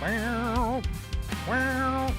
Wow. Wow.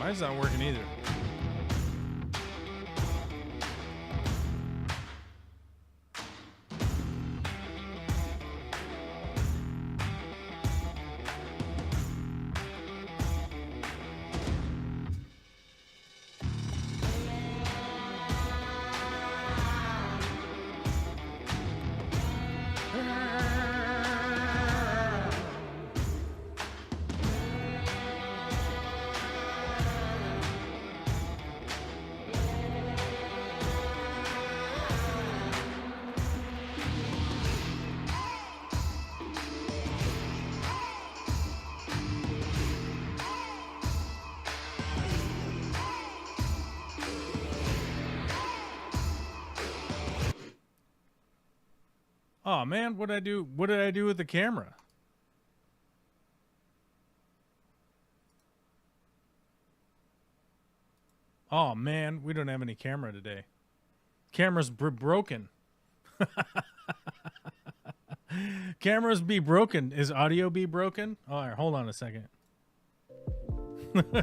Mine's not working either. Oh man, what did I do? What did I do with the camera? Oh man, we don't have any camera today. Cameras broken. Cameras be broken. Is audio be broken? All right, hold on a second. What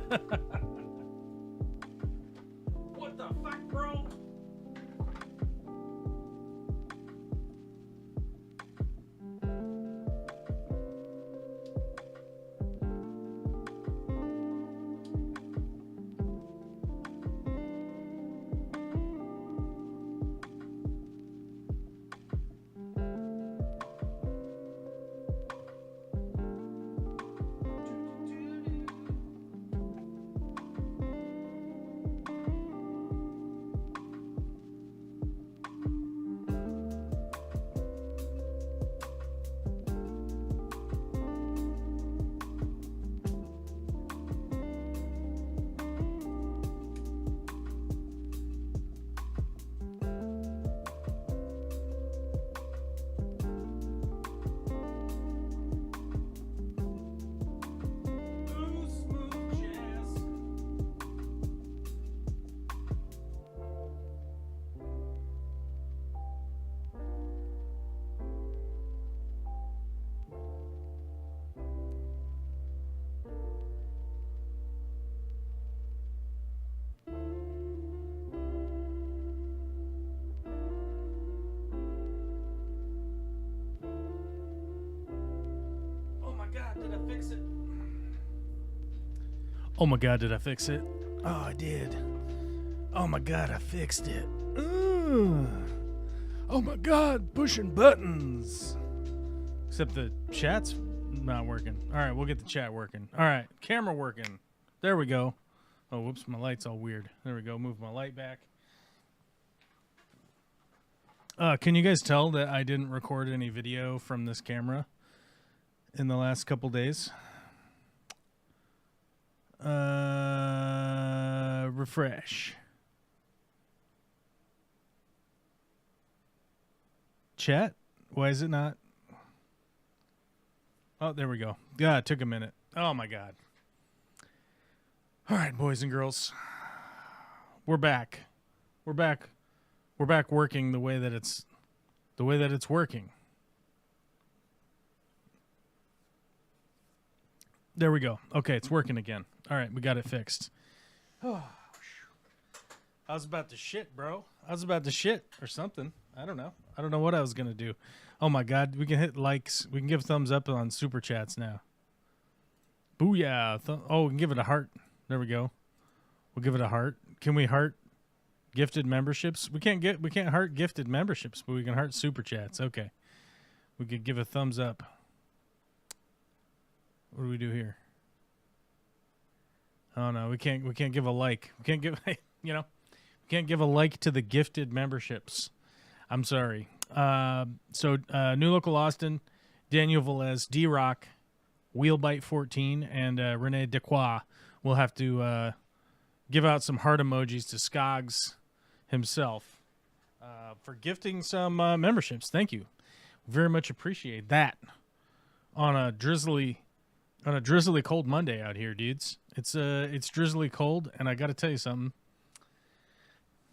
the fuck, bro? Oh my god, did I fix it? Oh, I did. Oh my god, I fixed it. Oh my god, pushing buttons. Except the chat's not working. All right, we'll get the chat working. All right, camera working. There we go. Oh, whoops, my light's all weird. There we go, move my light back. Can you guys tell that I didn't record any video from this camera in the last couple days? Refresh. Chat? Why is it not? Oh, there we go. Yeah, it took a minute. Oh my god. All right, boys and girls. We're back. We're back. We're back working the way that it's working. There we go. Okay, it's working again. All right, we got it fixed. Oh, I was about to shit, bro. I was about to shit or something. I don't know. I don't know what I was going to do. Oh, my God. We can hit likes. We can give thumbs up on Super Chats now. Booyah. We can give it a heart. There we go. We'll give it a heart. Can we heart gifted memberships? We can't heart gifted memberships, but we can heart super chats. Okay. We could give a thumbs up. What do we do here? Oh no, we can't give a like. We can't give we can't give a like to the gifted memberships. I'm sorry. So New Local Austin, Daniel Velez, D-Rock, Wheelbite14, and Rene Dequois will have to give out some heart emojis to Skogs himself for gifting some memberships. Thank you. Very much appreciate that on a drizzly cold Monday out here, dudes. It's drizzly cold, and I got to tell you something.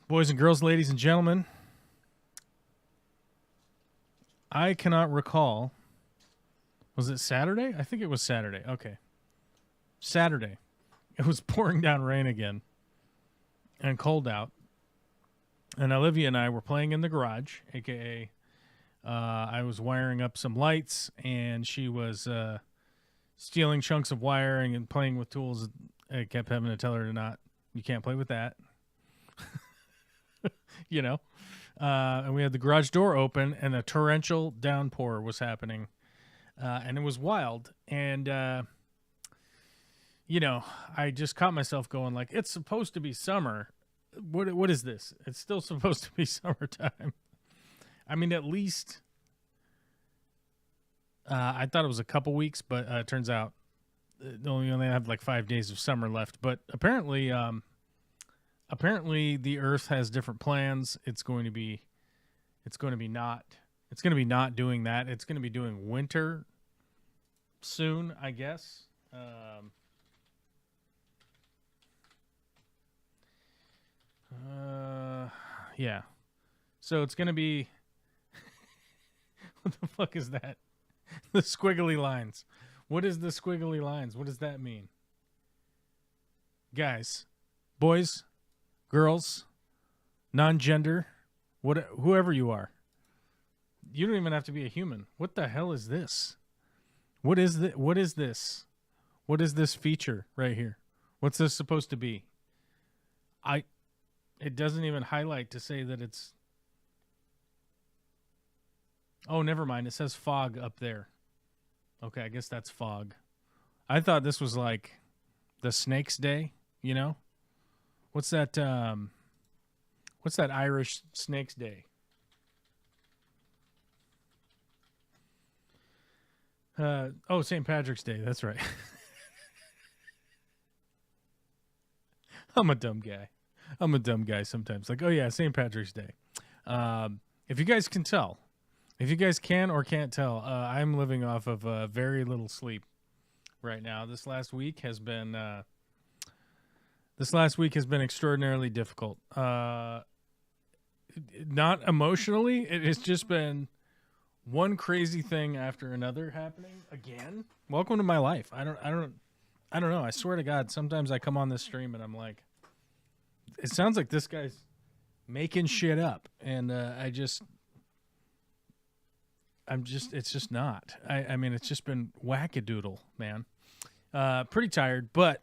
Boys and girls, ladies and gentlemen, I cannot recall. Was it Saturday? I think it was Saturday. Okay. Saturday. It was pouring down rain again and cold out. And Olivia and I were playing in the garage, a.k.a. I was wiring up some lights, and she was stealing chunks of wiring and playing with tools. I kept having to tell her you can't play with that. And we had the garage door open, and a torrential downpour was happening. And it was wild. And, I just caught myself going like, it's supposed to be summer. What is this? It's still supposed to be summertime. I mean, at least I thought it was a couple weeks, but it turns out they only have like 5 days of summer left. But apparently the Earth has different plans. It's going to be not doing that. It's going to be doing winter soon, I guess. Yeah. So it's going to be. What the fuck is that? The squiggly lines. What is the squiggly lines? What does that mean? Guys, boys, girls, non-gender, whoever you are. You don't even have to be a human. What the hell is this? What is this? What is this? What is this feature right here? What's this supposed to be? It doesn't even highlight to say that it's. Oh, never mind. It says fog up there. Okay, I guess that's fog. I thought this was like the Snake's Day, What's that Irish Snake's Day? St. Patrick's Day. That's right. I'm a dumb guy sometimes. Like, oh yeah, St. Patrick's Day. If you guys can tell, if you guys can or can't tell, I'm living off of very little sleep right now. This last week has been extraordinarily difficult. Not emotionally, it has just been one crazy thing after another happening again. Welcome to my life. I don't know. I swear to God, sometimes I come on this stream and I'm like, it sounds like this guy's making shit up, and it's just not. I mean, it's just been wackadoodle, man. Pretty tired, but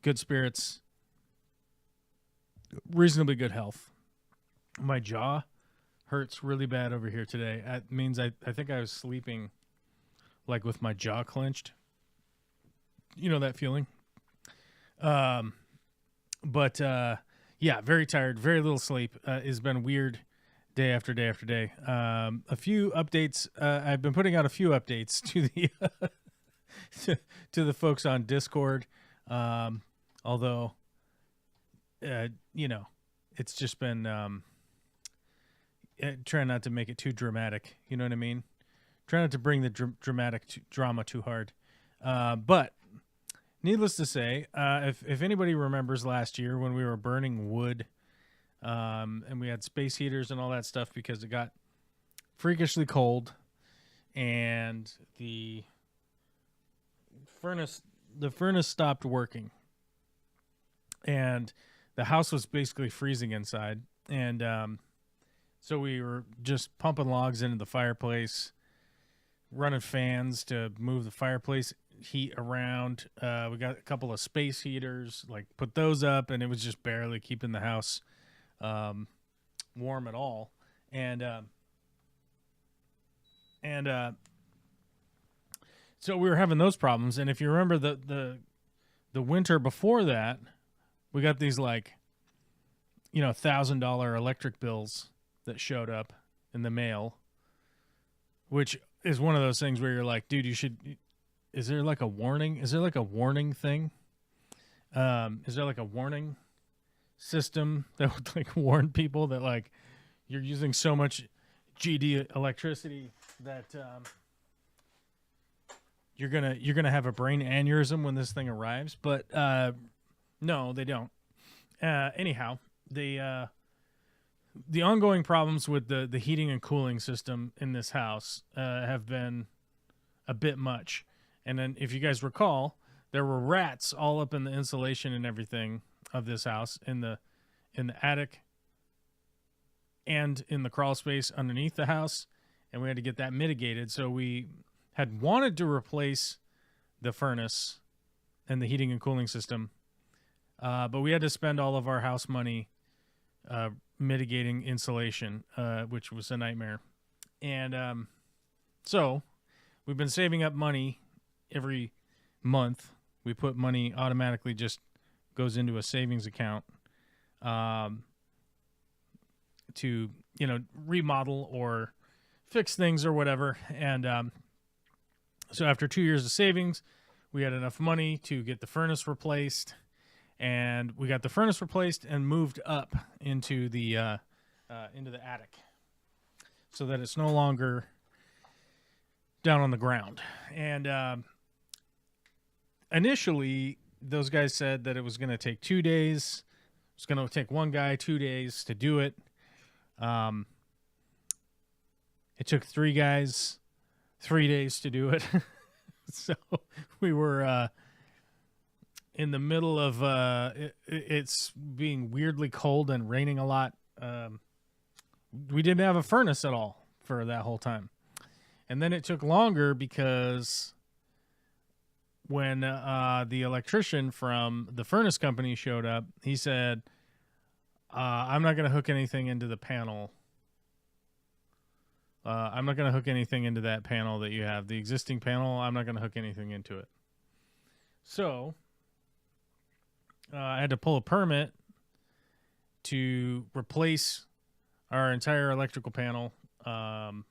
good spirits, reasonably good health. My jaw hurts really bad over here today. That means I think I was sleeping like with my jaw clenched. You know that feeling? But yeah, very tired, very little sleep. It's been weird day after day after day. A few updates. I've been putting out a few updates to the to the folks on Discord. Although, it's just been trying not to make it too dramatic. You know what I mean? Try not to bring the dramatic drama too hard. But needless to say, if anybody remembers last year when we were burning wood, and we had space heaters and all that stuff because it got freakishly cold, and the furnace stopped working, and the house was basically freezing inside, and so we were just pumping logs into the fireplace, running fans to move the fireplace heat around. We got a couple of space heaters, like put those up, and it was just barely keeping the house warm at all. And so we were having those problems. And if you remember the winter before that, we got these like, $1,000 electric bills that showed up in the mail, which is one of those things where you're like, dude, is there like a warning? Is there like a warning thing? Is there like a warning system that would like warn people that like you're using so much GD electricity that you're gonna have a brain aneurysm when this thing arrives? But no, they don't. Anyhow, the ongoing problems with the heating and cooling system in this house have been a bit much. And then, if you guys recall, there were rats all up in the insulation and everything of this house, in the attic and in the crawl space underneath the house, and we had to get that mitigated. So we had wanted to replace the furnace and the heating and cooling system, but we had to spend all of our house money mitigating insulation, which was a nightmare. And so we've been saving up money every month. We put money automatically, just goes into a savings account to, remodel or fix things or whatever. And so after 2 years of savings, we had enough money to get the furnace replaced. And we got the furnace replaced and moved up into the attic, so that it's no longer down on the ground. And initially, those guys said that it was going to take 2 days. It was going to take one guy 2 days to do it. It took 3 guys 3 days to do it. So we were in the middle of it's being weirdly cold and raining a lot. We didn't have a furnace at all for that whole time. And then it took longer because when the electrician from the furnace company showed up, he said, I'm not going to hook anything into the panel. I'm not going to hook anything into that panel that you have. The existing panel, I'm not going to hook anything into it. So I had to pull a permit to replace our entire electrical panel. And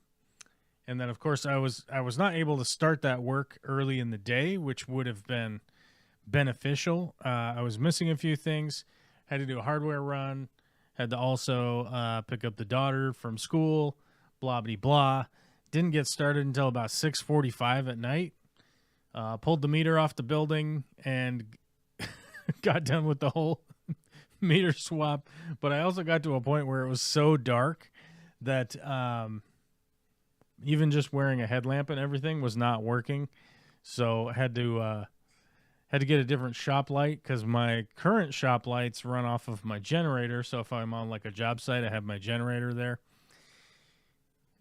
then, of course, I was not able to start that work early in the day, which would have been beneficial. I was missing a few things. Had to do a hardware run. Had to also pick up the daughter from school. Blah, blah, blah. Didn't get started until about 6:45 at night. Pulled the meter off the building and got done with the whole meter swap. But I also got to a point where it was so dark that even just wearing a headlamp and everything was not working. So I had to get a different shop light, because my current shop lights run off of my generator. So if I'm on like a job site, I have my generator there.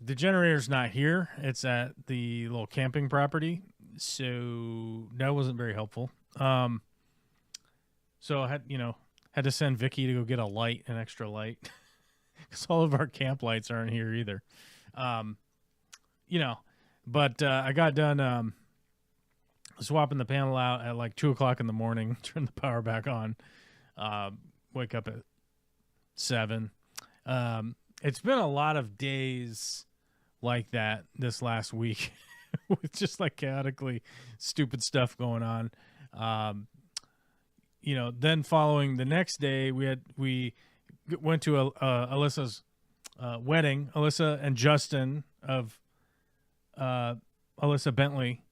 The generator's not here. It's at the little camping property. So that wasn't very helpful. So I had to send Vicky to go get an extra light, because all of our camp lights aren't here either. But I got done swapping the panel out at like 2:00 in the morning, turn the power back on, wake up at 7. It's been a lot of days like that this last week with just like chaotically stupid stuff going on. Then following the next day, we went to Alyssa's wedding. Alyssa and Justin of Alyssa Bentley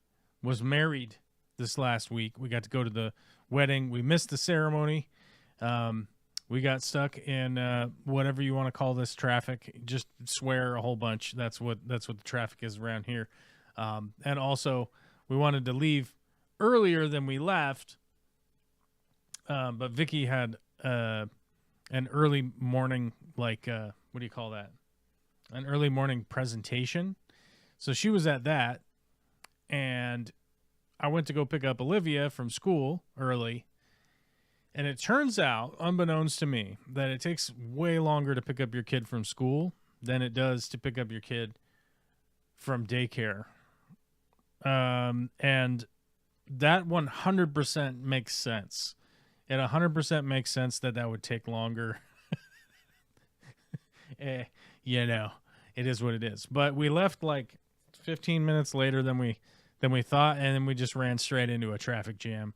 was married this last week. We got to go to the wedding. We missed the ceremony. We got stuck in whatever you want to call this traffic. Just swear a whole bunch. That's what the traffic is around here. And also, we wanted to leave earlier than we left, but Vicky had an early morning, what do you call that? An early morning presentation. So she was at that, and I went to go pick up Olivia from school early, and it turns out, unbeknownst to me, that it takes way longer to pick up your kid from school than it does to pick up your kid from daycare. And that 100% makes sense. It 100% makes sense that would take longer. It is what it is. But we left like 15 minutes later than we thought, and then we just ran straight into a traffic jam.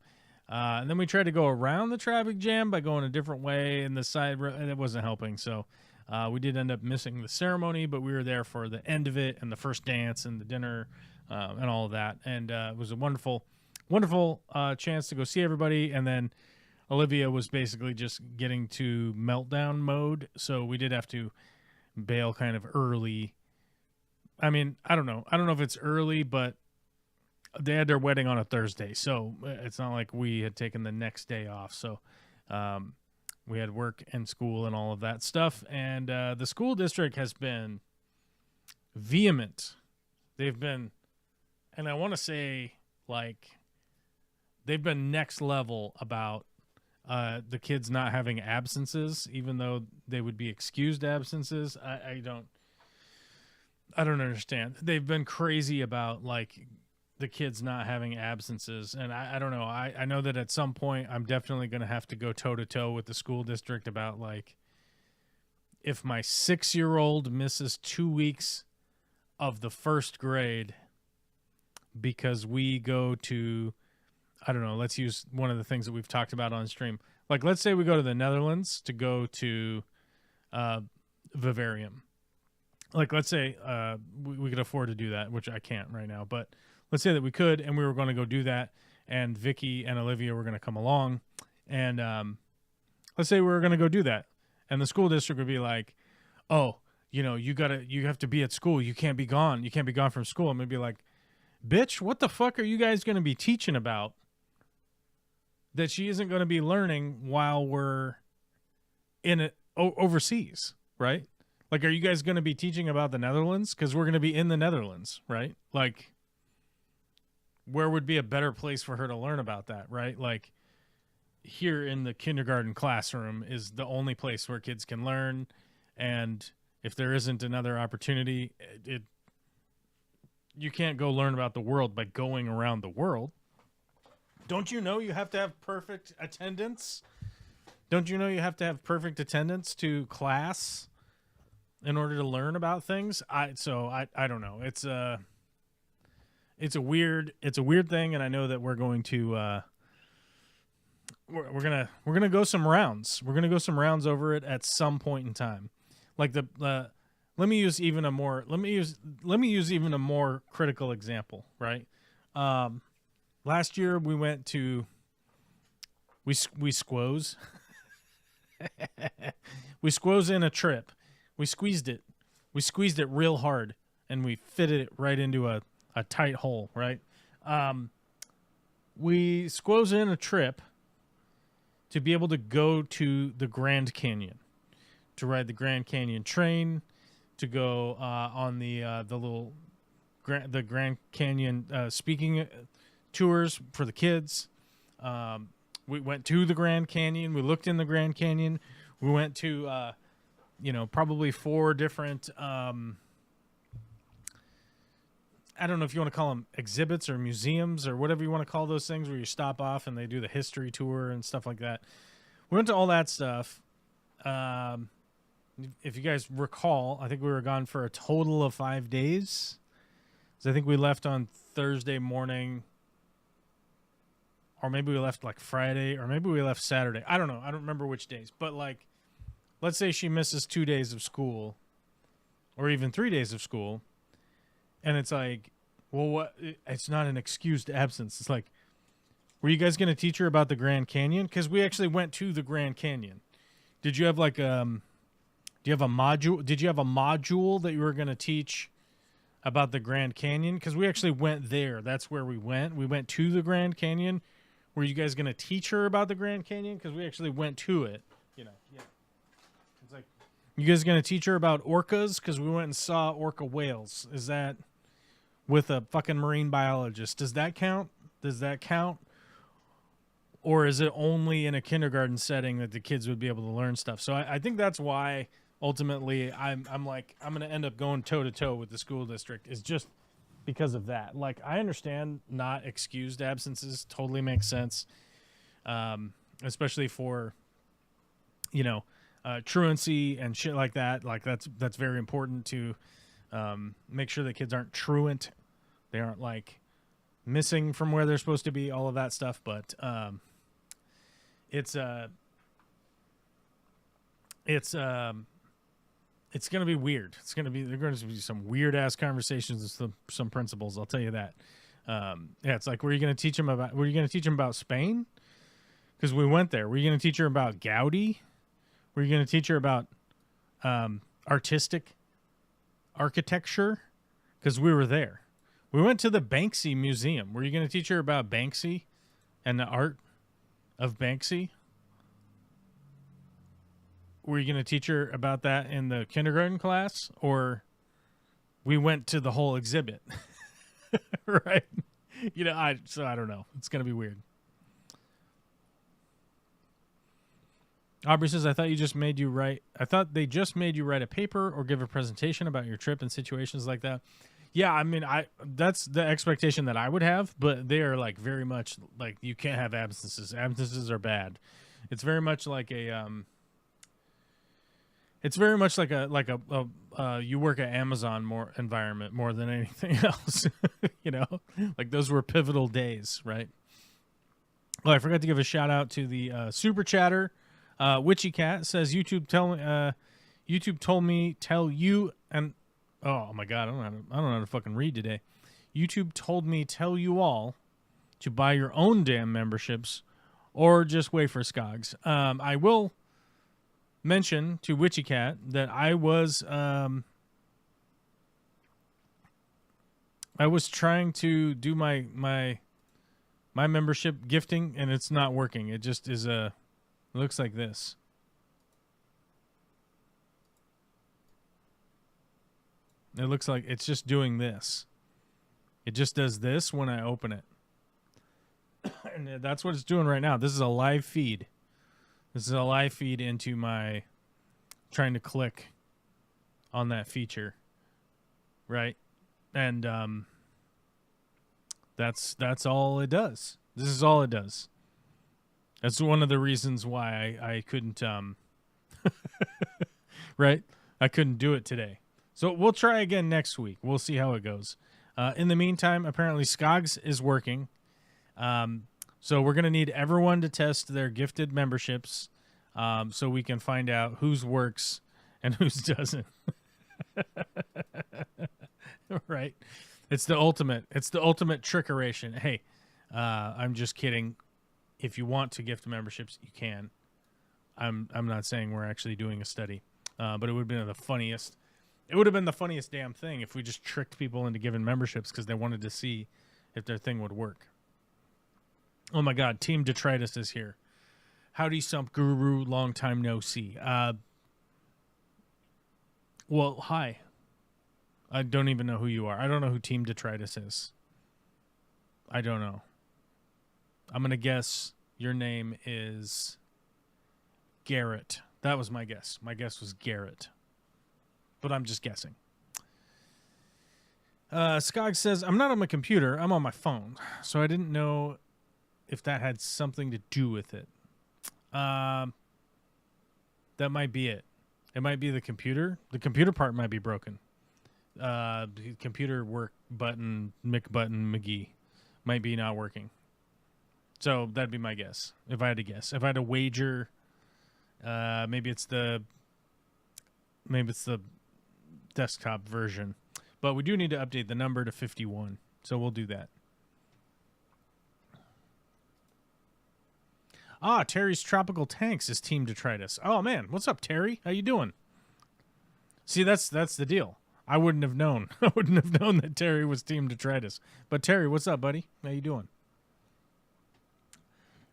And then we tried to go around the traffic jam by going a different way in the side, and it wasn't helping. So we did end up missing the ceremony, but we were there for the end of it and the first dance and the dinner and all of that. And it was a wonderful chance to go see everybody. And then Olivia was basically just getting to meltdown mode, so we did have to bail kind of early. I mean, I don't know if it's early, but they had their wedding on a Thursday, so it's not like we had taken the next day off. So we had work and school and all of that stuff, and the school district has been vehement. They've been, and I want to say, like, they've been next level about the kids not having absences, even though they would be excused absences. I don't understand. They've been crazy about, like, the kids not having absences, and I don't know. I know that at some point I'm definitely going to have to go toe-to-toe with the school district about, like, if my 6-year-old misses 2 weeks of the first grade because we go to, I don't know, let's use one of the things that we've talked about on stream. Like, let's say we go to the Netherlands to go to Vivarium. Like, let's say we could afford to do that, which I can't right now, but let's say that we could, and we were going to go do that, and Vicky and Olivia were going to come along, and let's say we were going to go do that, and the school district would be like, oh, you have to be at school. You can't be gone. You can't be gone from school. And we'd be like, bitch, what the fuck are you guys going to be teaching about that she isn't going to be learning while we're in it overseas, right? Like, are you guys going to be teaching about the Netherlands? Because we're going to be in the Netherlands, right? Like, where would be a better place for her to learn about that, right? Like, here in the kindergarten classroom is the only place where kids can learn, and if there isn't another opportunity, you can't go learn about the world by going around the world. Don't you know you have to have perfect attendance? Don't you know you have to have perfect attendance to class in order to learn about things? I don't know. It's a weird thing, and I know that we're going to we're gonna go some rounds. We're gonna go some rounds over it at some point in time. Like let me use even a more critical example, right? Last year we went to we squoze we squoze in a trip. We squeezed it real hard, and we fitted it right into a tight hole, right? We squoze in a trip to be able to go to the Grand Canyon, to ride the Grand Canyon train, to go on the Grand Canyon speaking tours for the kids. We went to the Grand Canyon. We looked in the Grand Canyon. We went to probably 4 different I don't know if you want to call them exhibits or museums or whatever you want to call those things, where you stop off and they do the history tour and stuff like that. We went to all that stuff. If you guys recall, I think we were gone for a total of 5 days. So I think we left on Thursday morning, or maybe we left like Friday, or maybe we left Saturday. I don't know. I don't remember which days. But, like, let's say she misses 2 days of school, or even 3 days of school. And it's like, well, what? It's not an excused absence. It's like, were you guys going to teach her about the Grand Canyon? Because we actually went to the Grand Canyon. Did you have like do you have a module? Did you have a module that you were going to teach about the Grand Canyon? Because we actually went there. That's where we went. We went to the Grand Canyon. Were you guys going to teach her about the Grand Canyon? Because we actually went to it. Yeah. It's like, you guys going to teach her about orcas? Because we went and saw orca whales. Is that with a fucking marine biologist? Does that count? Does that count? Or is it only in a kindergarten setting that the kids would be able to learn stuff? So I think that's why ultimately I'm like, I'm going to end up going toe to toe with the school district, is just because of that. Like, I understand not excused absences, totally makes sense. Especially for, truancy and shit like that. Like that's very important to make sure that kids aren't truant. They aren't like missing from where they're supposed to be, all of that stuff. But it's going to be weird. There are going to be some weird ass conversations with some principals. I'll tell you that. It's like, were you going to teach them about Spain? Because we went there. Were you going to teach her about Gaudi? Were you going to teach her about artistic architecture? Because we were there. We went to the Banksy Museum. Were you going to teach her about Banksy and the art of Banksy? Were you going to teach her about that in the kindergarten class? Or we went to the whole exhibit? Right? I don't know. It's going to be weird. Aubrey says, I thought they just made you write a paper or give a presentation about your trip and situations like that. Yeah, I mean, that's the expectation that I would have, but they are like very much like, you can't have absences. Absences are bad. It's very much like you work at Amazon environment more than anything else. Like those were pivotal days, right? Oh, I forgot to give a shout out to the super chatter. Witchy Cat says, YouTube told me tell you, and oh my god, I don't know how to fucking read today. YouTube told me tell you all to buy your own damn memberships or just wait for Skogs. I will mention to Witchy Cat that I was trying to do my membership gifting, and it's not working. It just is it looks like this. It looks like it's just doing this. It just does this when I open it. And that's what it's doing right now. This is a live feed. This is a live feed into my trying to click on that feature. Right? And that's all it does. This is all it does. That's one of the reasons why I couldn't right? I couldn't do it today. So we'll try again next week. We'll see how it goes. In the meantime, apparently Skogs is working. So we're going to need everyone to test their gifted memberships so we can find out whose works and whose doesn't. Right? It's the ultimate trickeration. Hey, I'm just kidding. If you want to gift memberships, you can. I'm not saying we're actually doing a study, but it would have been the funniest. It would have been the funniest damn thing if we just tricked people into giving memberships because they wanted to see if their thing would work. Oh my God, Team Detritus is here. Howdy, Sump Guru. Long time no see. Well, hi. I don't even know who you are. I don't know who Team Detritus is. I don't know. I'm going to guess your name is Garrett. That was my guess. My guess was Garrett. But I'm just guessing. Skog says, I'm not on my computer. I'm on my phone. So I didn't know if that had something to do with it. That might be it. It might be the computer. The computer part might be broken. The computer work button, McGee might be not working. So that'd be my guess. If I had to guess, if I had to wager, maybe it's the desktop version, but we do need to update the number to 51. So we'll do that. Terry's Tropical Tanks is Team Detritus. Oh man, what's up, Terry? How you doing? See, that's the deal. I wouldn't have known. I wouldn't have known that Terry was Team Detritus. But Terry, what's up, buddy? How you doing?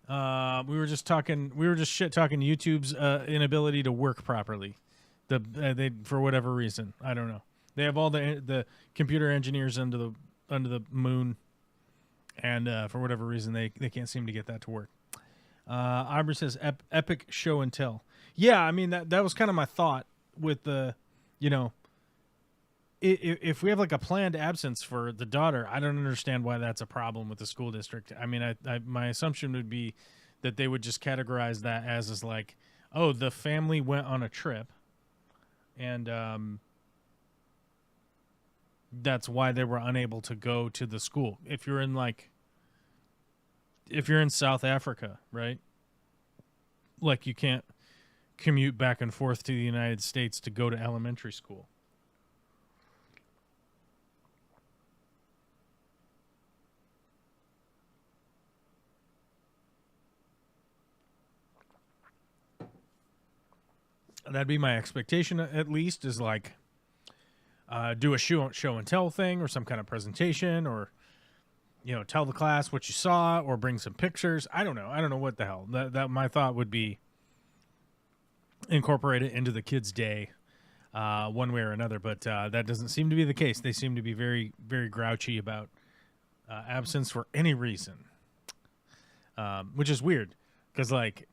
We were just shit talking YouTube's inability to work properly. They for whatever reason, I don't know. They have all the computer engineers under the moon, And for whatever reason, they can't seem to get that to work. Aubrey says, epic show and tell. Yeah, I mean, that was kind of my thought with the, you know, if we have like a planned absence for the daughter, I don't understand why that's a problem with the school district. I mean, my assumption would be that they would just categorize that as like, oh, the family went on a trip, and that's why they were unable to go to the school. If you're in South Africa, right? Like, you can't commute back and forth to the United States to go to elementary school. That'd be my expectation, at least, is like do a show and tell thing, or some kind of presentation, or, you know, tell the class what you saw, or bring some pictures. I don't know what the hell. That my thought would be incorporate it into the kids' day, one way or another. But that doesn't seem to be the case. They seem to be very, very grouchy about absence for any reason, which is weird, because like,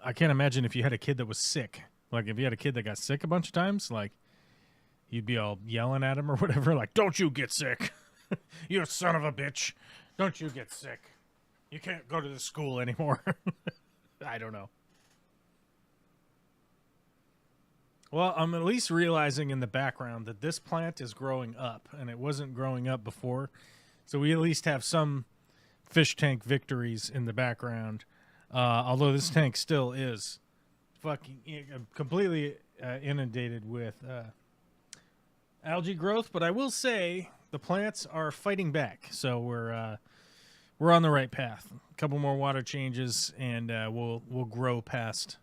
I can't imagine if you had a kid that was sick. Like, if you had a kid that got sick a bunch of times, like, you'd be all yelling at him or whatever, like, don't you get sick. You son of a bitch. Don't you get sick. You can't go to the school anymore. I don't know. Well, I'm at least realizing in the background that this plant is growing up, and it wasn't growing up before. So we at least have some fish tank victories in the background. Although this tank still is fucking completely inundated with algae growth, but I will say the plants are fighting back, so we're on the right path. A couple more water changes, and we'll grow past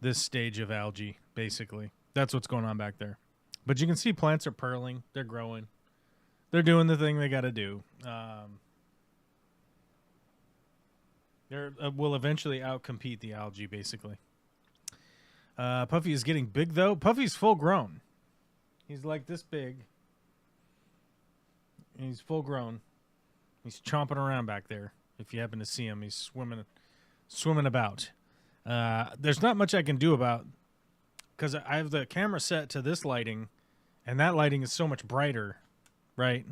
this stage of algae. Basically, that's what's going on back there. But you can see plants are pearling; they're growing, they're doing the thing they got to do. They will eventually outcompete the algae, basically. Puffy is getting big, though. Puffy's full grown. He's like this big. And he's full grown. He's chomping around back there. If you happen to see him, he's swimming about. There's not much I can do about, because I have the camera set to this lighting, and that lighting is so much brighter, right?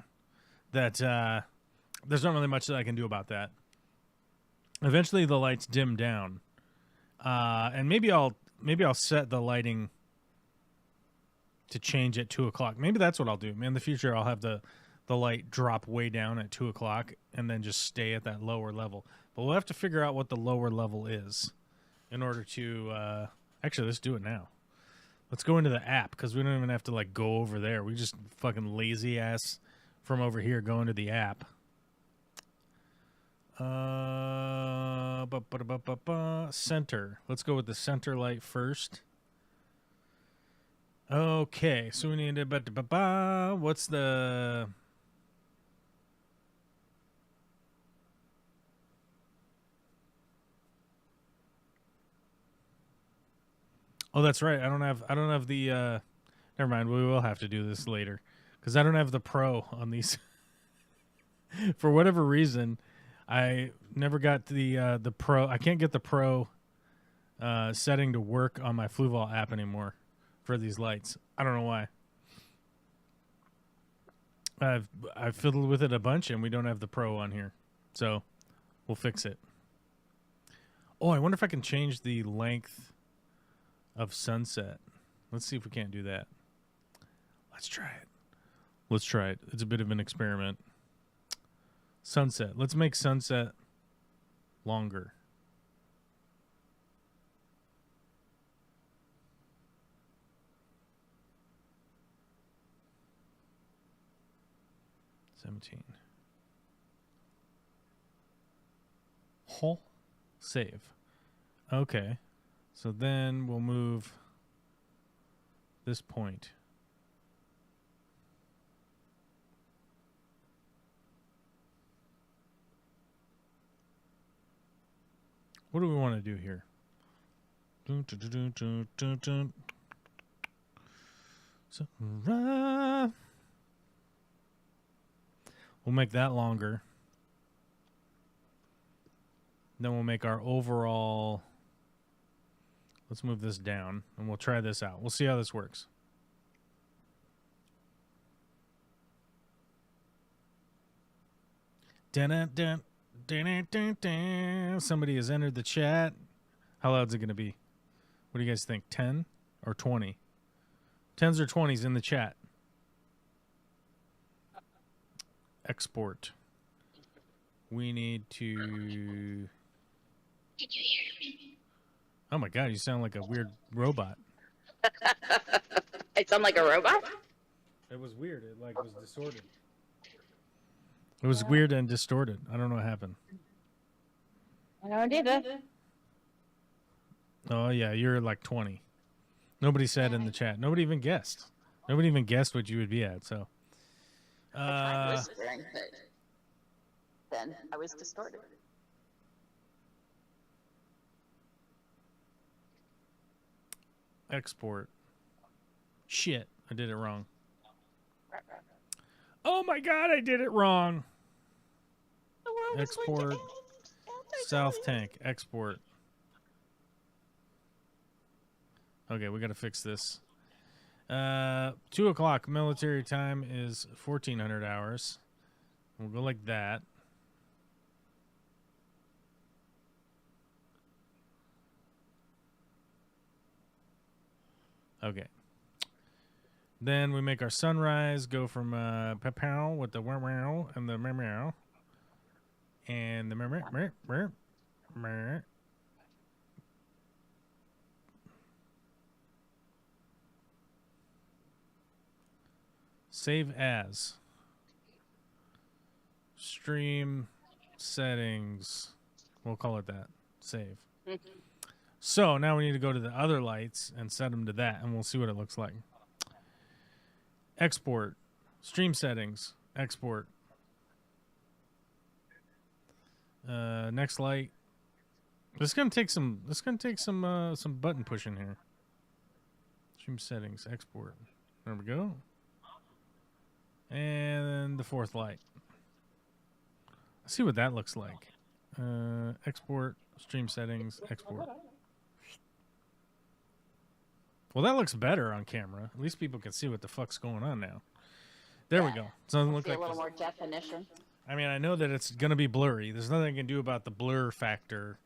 That there's not really much that I can do about that. Eventually, the lights dim down, and maybe I'll set the lighting to change at 2:00. Maybe that's what I'll do. In the future, I'll have the light drop way down at 2:00 and then just stay at that lower level. But we'll have to figure out what the lower level is in order to. Actually, let's do it now. Let's go into the app, because we don't even have to like go over there. We just fucking lazy ass from over here go into the app. Center. Let's go with the center light first. Okay, so we need to. What's the? Oh, that's right. I don't have the. Never mind. We will have to do this later, because I don't have the Pro on these. For whatever reason, I never got the Pro. I can't get the Pro setting to work on my Fluval app anymore for these lights. I don't know why. I've fiddled with it a bunch, and we don't have the Pro on here, so we'll fix it. Oh, I wonder if I can change the length of sunset. Let's see if we can't do that. Let's try it. It's a bit of an experiment. Sunset. Let's make sunset longer. Whole save. Okay. So then we'll move this point. What do we want to do here? So, we'll make that longer. Then we'll make our overall. Let's move this down, and we'll try this out. We'll see how this works. Dun-dun-dun, dun-dun-dun-dun. Somebody has entered the chat. How loud is it going to be? What do you guys think? 10 or 20? 10s or 20s in the chat. Export. We need to... Can you hear me? Oh my god, you sound like a weird robot. I sound like a robot? It was weird. It like was distorted. It was weird and distorted. I don't know what happened. I don't either. Oh yeah, you're like 20. Nobody said in the chat. Nobody even guessed. Nobody even guessed what you would be at. So. I tried whispering, but then I was distorted. Export. Shit, I did it wrong. Oh my god, I did it wrong. Export. South tank. Export. Okay, we gotta fix this. 2 o'clock military time is 1400 hours. We'll go like that. Okay. Then we make our sunrise go from pow with the wow and the meow and the meow. Save as. Stream settings. We'll call it that. Save. So now we need to go to the other lights and set them to that, and we'll see what it looks like. Export. Stream settings. Export. Next light. This is gonna take some. This is gonna take some button pushing here. Stream settings. Export. There we go. And then the fourth light. Let's see what that looks like. Export. Stream settings. Export. Well, that looks better on camera. At least people can see what the fuck's going on now. There we go. It doesn't look like a little more definition. I mean, I know that it's going to be blurry. There's nothing I can do about the blur factor.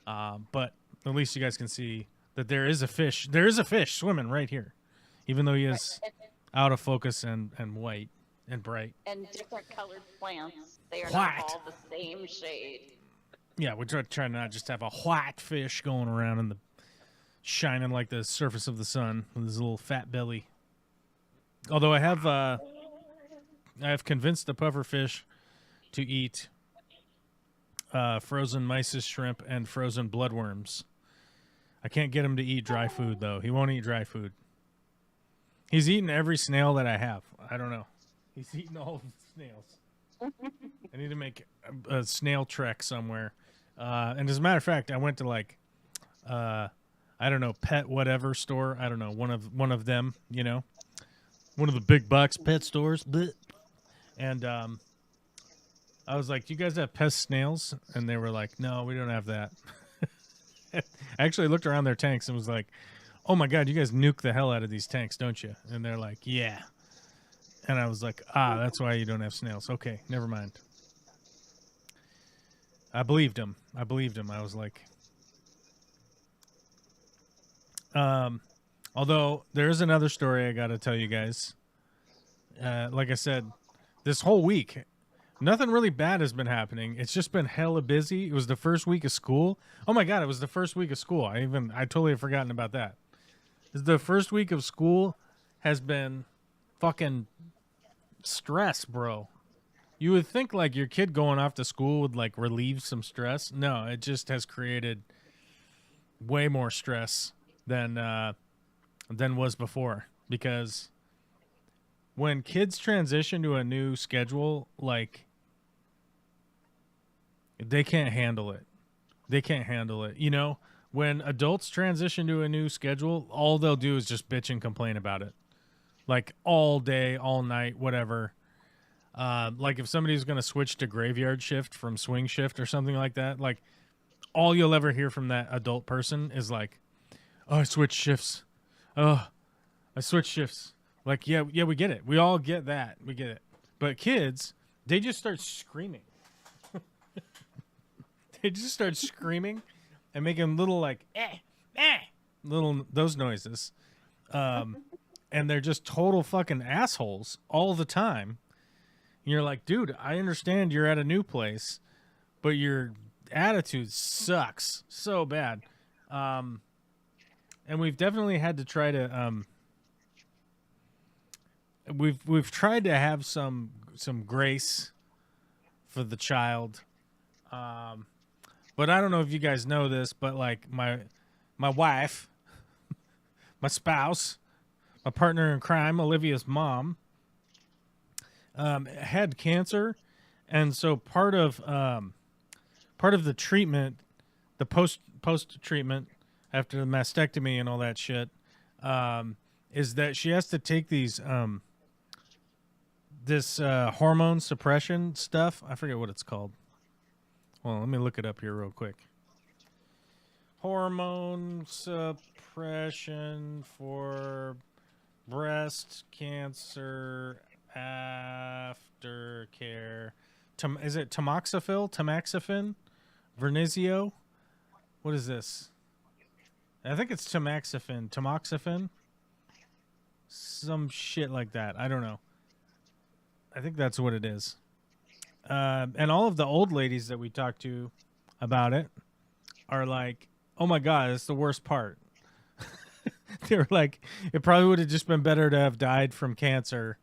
But at least you guys can see that there is a fish. There is a fish swimming right here. Even though he is out of focus and white and bright. And different colored plants. They are White. not all the same shade. Yeah, we're trying to not just have a white fish going around in the shining like the surface of the sun with his little fat belly. Although I have convinced the pufferfish to eat frozen mysis shrimp and frozen bloodworms. I can't get him to eat dry food though. He won't eat dry food. He's eaten every snail that I have. I don't know. He's eaten all of the snails. I need to make a snail trek somewhere. And as a matter of fact, I went to like I don't know, pet whatever store. I don't know, one of them, you know, one of the big box pet stores. Blech. And I was like, "Do you guys have pest snails?" And they were like, "No, we don't have that." I actually looked around their tanks and was like, "Oh my god, you guys nuke the hell out of these tanks, don't you?" And they're like, "Yeah." And I was like, "Ah, that's why you don't have snails." Okay, never mind. I believed him. I was like. Although there is another story I got to tell you guys. Like I said, this whole week, nothing really bad has been happening. It's just been hella busy. It was the first week of school. Oh my god, it was the first week of school. I totally have forgotten about that. The first week of school has been fucking stress, bro. You would think like your kid going off to school would like relieve some stress. No, it just has created way more stress than was before, because when kids transition to a new schedule, like they can't handle it. You know, when adults transition to a new schedule, all they'll do is just bitch and complain about it, like all day, all night, whatever. Like if somebody's going to switch to graveyard shift from swing shift or something like that, like all you'll ever hear from that adult person is like, "Oh, I switched shifts. Oh, I switched shifts." Like, yeah, we get it. We all get that. We get it. But kids, they just start screaming. They just start screaming and making little like little those noises. And they're just total fucking assholes all the time. And you're like, dude, I understand you're at a new place, but your attitude sucks so bad. And we've definitely had to try to we've tried to have some grace for the child. But I don't know if you guys know this, but like my wife, my spouse, my partner in crime, Olivia's mom, had cancer, and so part of the treatment, the post treatment after the mastectomy and all that shit, is that she has to take these this hormone suppression stuff. I forget what it's called. Well, let me look it up here real quick. Hormone suppression for breast cancer aftercare. Is it tamoxifen? Vernizio? What is this? I think it's tamoxifen. Some shit like that. I don't know. I think that's what it is. And all of the old ladies that we talked to about it are like, oh my God, it's the worst part. They were like, it probably would have just been better to have died from cancer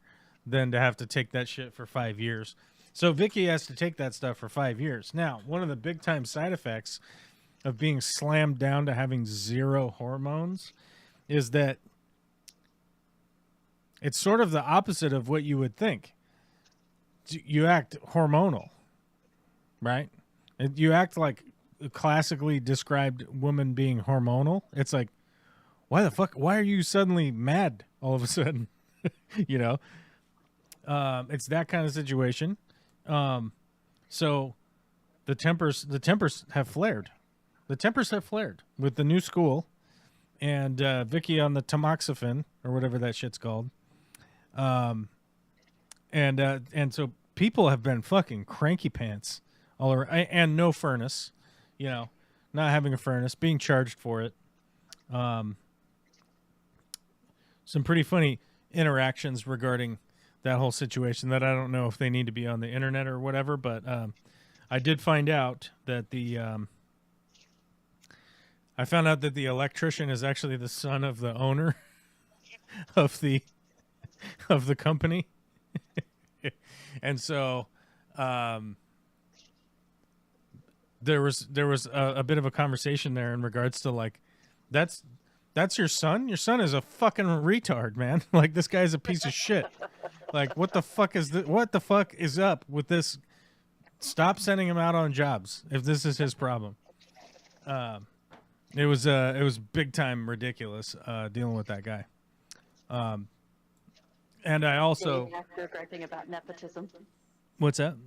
than to have to take that shit for 5 years. So Vicky has to take that stuff for 5 years. Now, one of the big time side effects of being slammed down to having zero hormones is that it's sort of the opposite of what you would think. You act hormonal, right? You act like a classically described woman being hormonal. It's like, why the fuck? Why are you suddenly mad all of a sudden? You know, it's that kind of situation. So the tempers have flared. The tempers have flared with the new school and Vicky on the tamoxifen or whatever that shit's called. And so people have been fucking cranky pants all around, and no furnace, you know, not having a furnace, being charged for it. Some pretty funny interactions regarding that whole situation that I don't know if they need to be on the internet or whatever, but I did find out that I found out that the electrician is actually the son of the owner of the company. And so there was a bit of a conversation there in regards to like, that's your son? Your son is a fucking retard, man. Like, this guy's a piece of shit. Like, what the fuck is up with this? Stop sending him out on jobs if this is his problem. It was big time ridiculous dealing with that guy. And I also days after griping about nepotism. What's that?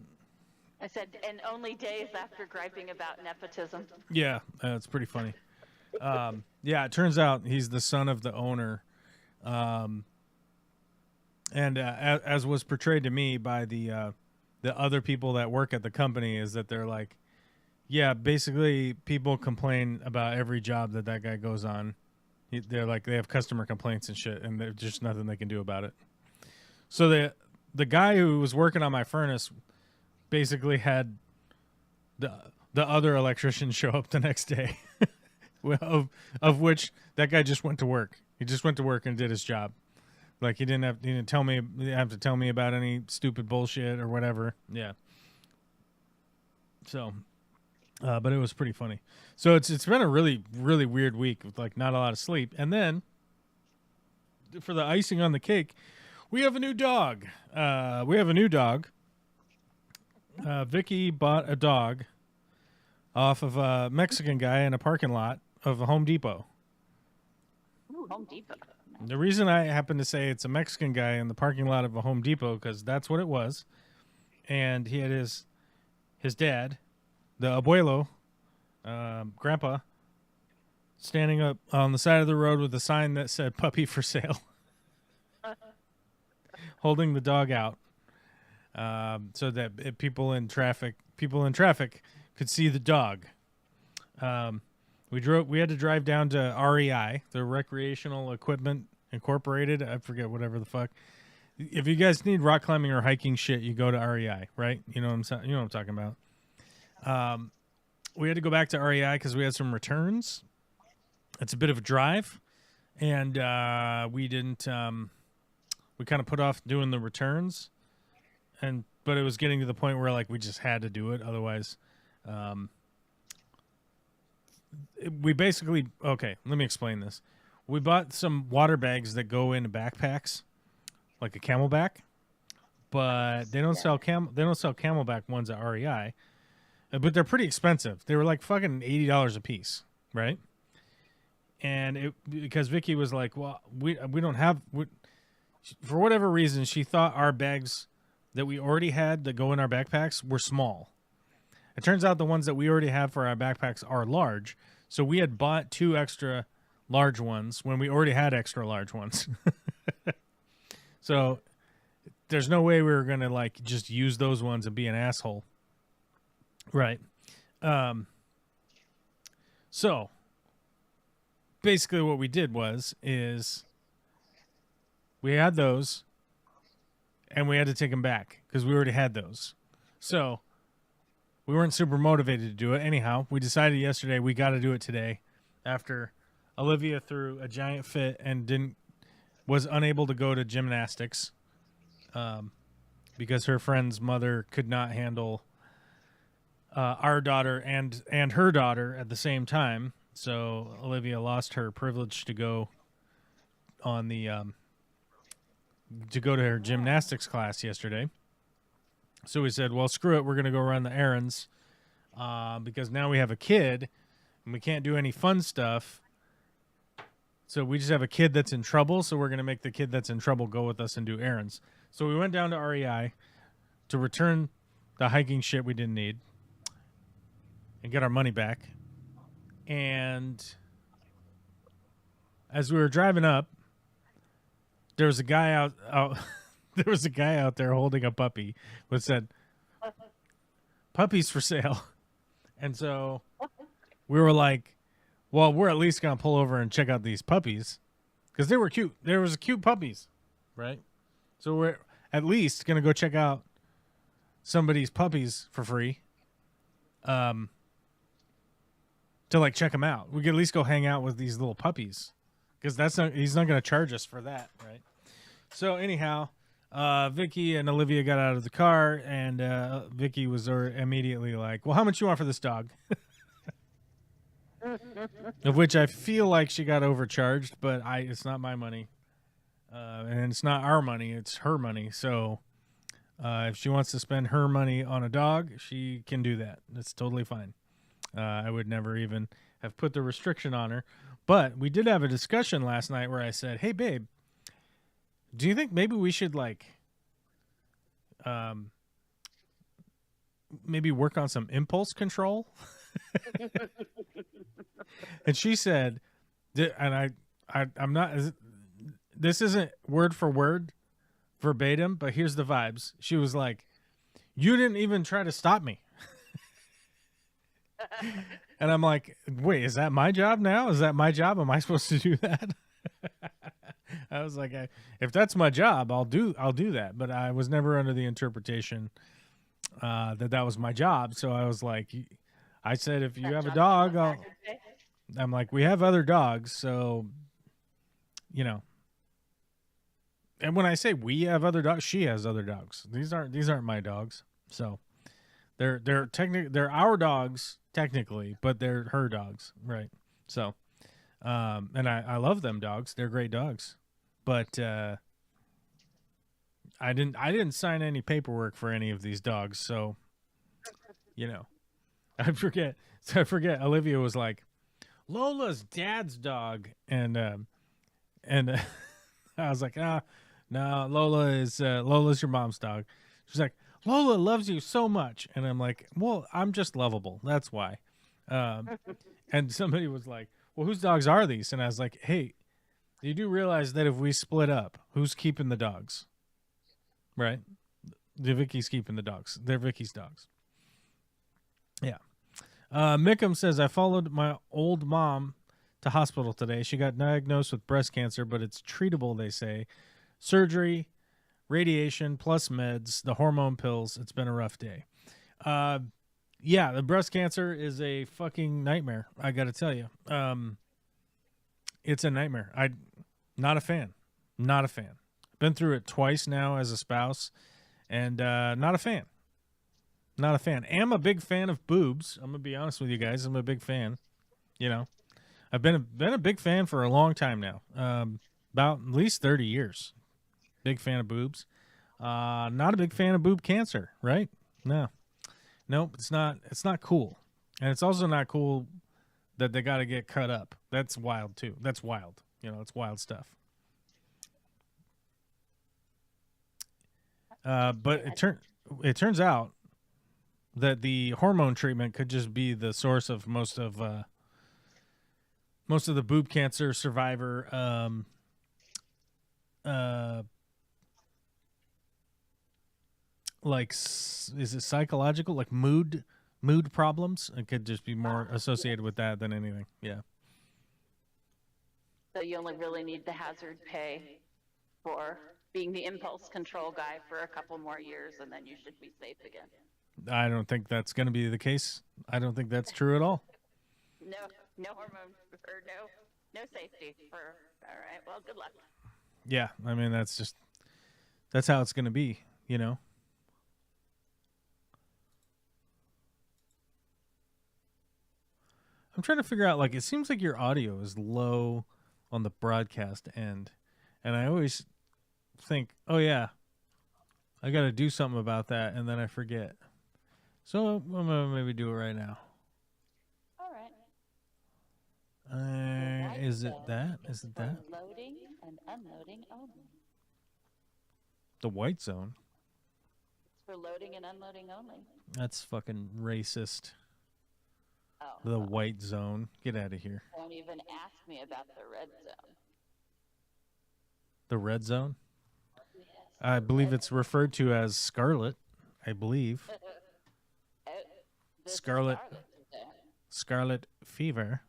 I said, and only days after griping about nepotism. Yeah, it's pretty funny. Yeah, it turns out he's the son of the owner, and as was portrayed to me by the other people that work at the company, is that they're like, yeah, basically people complain about every job that guy goes on. They're like, they have customer complaints and shit, and there's just nothing they can do about it. So the guy who was working on my furnace basically had the other electrician show up the next day, of which that guy just went to work. He just went to work and did his job. Like, he didn't have to tell me about any stupid bullshit or whatever. Yeah. So, but it was pretty funny. So it's been a really, really weird week with like not a lot of sleep. And then for the icing on the cake, we have a new dog. Vicky bought a dog off of a Mexican guy in a parking lot of a Home Depot. Ooh, Home Depot. The reason I happen to say it's a Mexican guy in the parking lot of a Home Depot, because that's what it was. And he had his dad, the abuelo, grandpa standing up on the side of the road with a sign that said "puppy for sale," holding the dog out, so that people in traffic could see the dog. We had to drive down to REI, the Recreational Equipment Incorporated. I forget, whatever the fuck. If you guys need rock climbing or hiking shit, you go to REI, right? You know what I'm talking about. We had to go back to REI because we had some returns. It's a bit of a drive, and we didn't. We kind of put off doing the returns, but it was getting to the point where like we just had to do it. Otherwise, we basically, okay. Let me explain this. We bought some water bags that go into backpacks, like a Camelback, but they don't sell Camelback ones at REI. But they're pretty expensive. They were like fucking $80 a piece, right? And because Vicky was like, well, we don't have, for whatever reason, she thought our bags that we already had that go in our backpacks were small. It turns out the ones that we already have for our backpacks are large. So we had bought 2 extra large ones when we already had extra large ones. So there's no way we were going to like just use those ones and be an asshole. Right. So basically what we did is we had those and we had to take them back because we already had those. So we weren't super motivated to do it. Anyhow, we decided yesterday we got to do it today after Olivia threw a giant fit and was unable to go to gymnastics because her friend's mother could not handle our daughter and her daughter at the same time. So Olivia lost her privilege to go on the to go to her gymnastics class yesterday. So we said, well, screw it. We're going to go run the errands because now we have a kid and we can't do any fun stuff. So we just have a kid that's in trouble. So we're going to make the kid that's in trouble go with us and do errands. So we went down to REI to return the hiking shit we didn't need and get our money back. And as we were driving up, there was a guy out there was a guy out there holding a puppy that said, "Puppies for sale." And so we were like, well, we're at least going to pull over and check out these puppies because they were cute. There was cute puppies, right? So we're at least going to go check out somebody's puppies for free to like check them out. We could at least go hang out with these little puppies because he's not going to charge us for that, right? So anyhow, Vicky and Olivia got out of the car, and Vicky was immediately like, well, how much you want for this dog? Of which I feel like she got overcharged, but it's not my money. And it's not our money, it's her money. So if she wants to spend her money on a dog, she can do that. That's totally fine. I would never even have put the restriction on her. But we did have a discussion last night where I said, hey, babe, do you think maybe we should like maybe work on some impulse control? And she said, and I'm not, this isn't word for word verbatim, but here's the vibes. She was like, you didn't even try to stop me. And I'm like, wait, is that my job now? Is that my job? Am I supposed to do that? I was like, if that's my job, I'll do that. But I was never under the interpretation that was my job. So I was like, I said, if you have a dog, I'm like, we have other dogs. So, you know, and when I say we have other dogs, she has other dogs. These aren't my dogs. So they're our dogs technically, but they're her dogs. Right. So, and I love them dogs. They're great dogs. But I didn't sign any paperwork for any of these dogs, so you know, I forget. Olivia was like, Lola's dad's dog, and I was like, no, Lola's your mom's dog. She's like, Lola loves you so much, and I'm like, well, I'm just lovable. That's why. And somebody was like, well, whose dogs are these? And I was like, hey, you do realize that if we split up, who's keeping the dogs? Right? The Vicky's keeping the dogs. They're Vicky's dogs. Yeah. Mickham says, I followed my old mom to hospital today. She got diagnosed with breast cancer, but it's treatable, they say. Surgery, radiation, plus meds, the hormone pills. It's been a rough day. Yeah, the breast cancer is a fucking nightmare. I got to tell you. It's a nightmare. Not a fan. Not a fan. Been through it twice now as a spouse, and not a fan. Not a fan. Am a big fan of boobs. I'm gonna be honest with you guys. I'm a big fan. You know, I've been a big fan for a long time now. About at least 30 years. Big fan of boobs. Not a big fan of boob cancer. Right? No. Nope. It's not. It's not cool, and it's also not cool that they got to get cut up. That's wild too. That's wild. You know, it's wild stuff. But it turns out that the hormone treatment could just be the source of most of the boob cancer survivor is it psychological, like mood problems? It could just be more associated with that than anything. Yeah. So you only really need the hazard pay for being the impulse control guy for a couple more years, and then you should be safe again. I don't think that's going to be the case. I don't think that's true at all. No hormone or no safety for. All right. Well, good luck. Yeah, I mean that's how it's going to be, you know. I'm trying to figure out, like, it seems like your audio is low on the broadcast end, and I always think, oh yeah, I got to do something about that, and then I forget. So I'm gonna maybe do it right now. All right. Is it that? Is it that? Loading and unloading only. The white zone. It's for loading and unloading only. That's fucking racist. Oh. The white zone. Get out of here. Don't even ask me about the red zone. The red zone? Yes. I believe it's referred to as scarlet. I believe. Scarlet fever.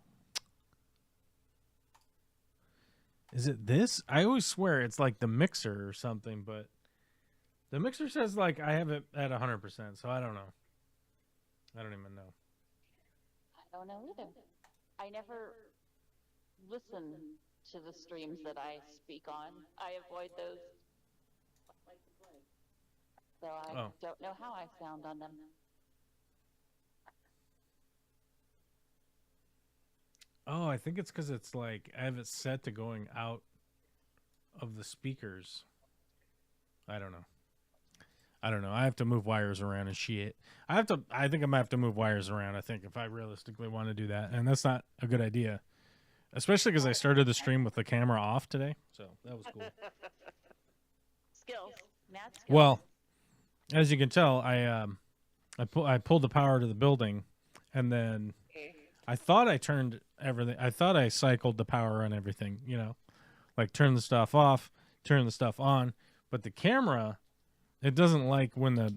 Is it this? I always swear it's like the mixer or something, but the mixer says like I have it at 100%, so I don't know. I don't even know. I don't know either. I never listen to the streams that I speak on. I avoid those. So I don't know how I sound on them. Oh, I think it's because it's like I have it set to going out of the speakers. I don't know. I have to move wires around and shit. I think I might have to move wires around, I think, if I realistically want to do that. And that's not a good idea. Especially because I started the stream with the camera off today. So that was cool. Skills. Mad skills. Well, as you can tell, I pulled the power to the building, and then I thought I turned everything. I thought I cycled the power on everything, you know, like turn the stuff off, turn the stuff on. But the camera, it doesn't like when the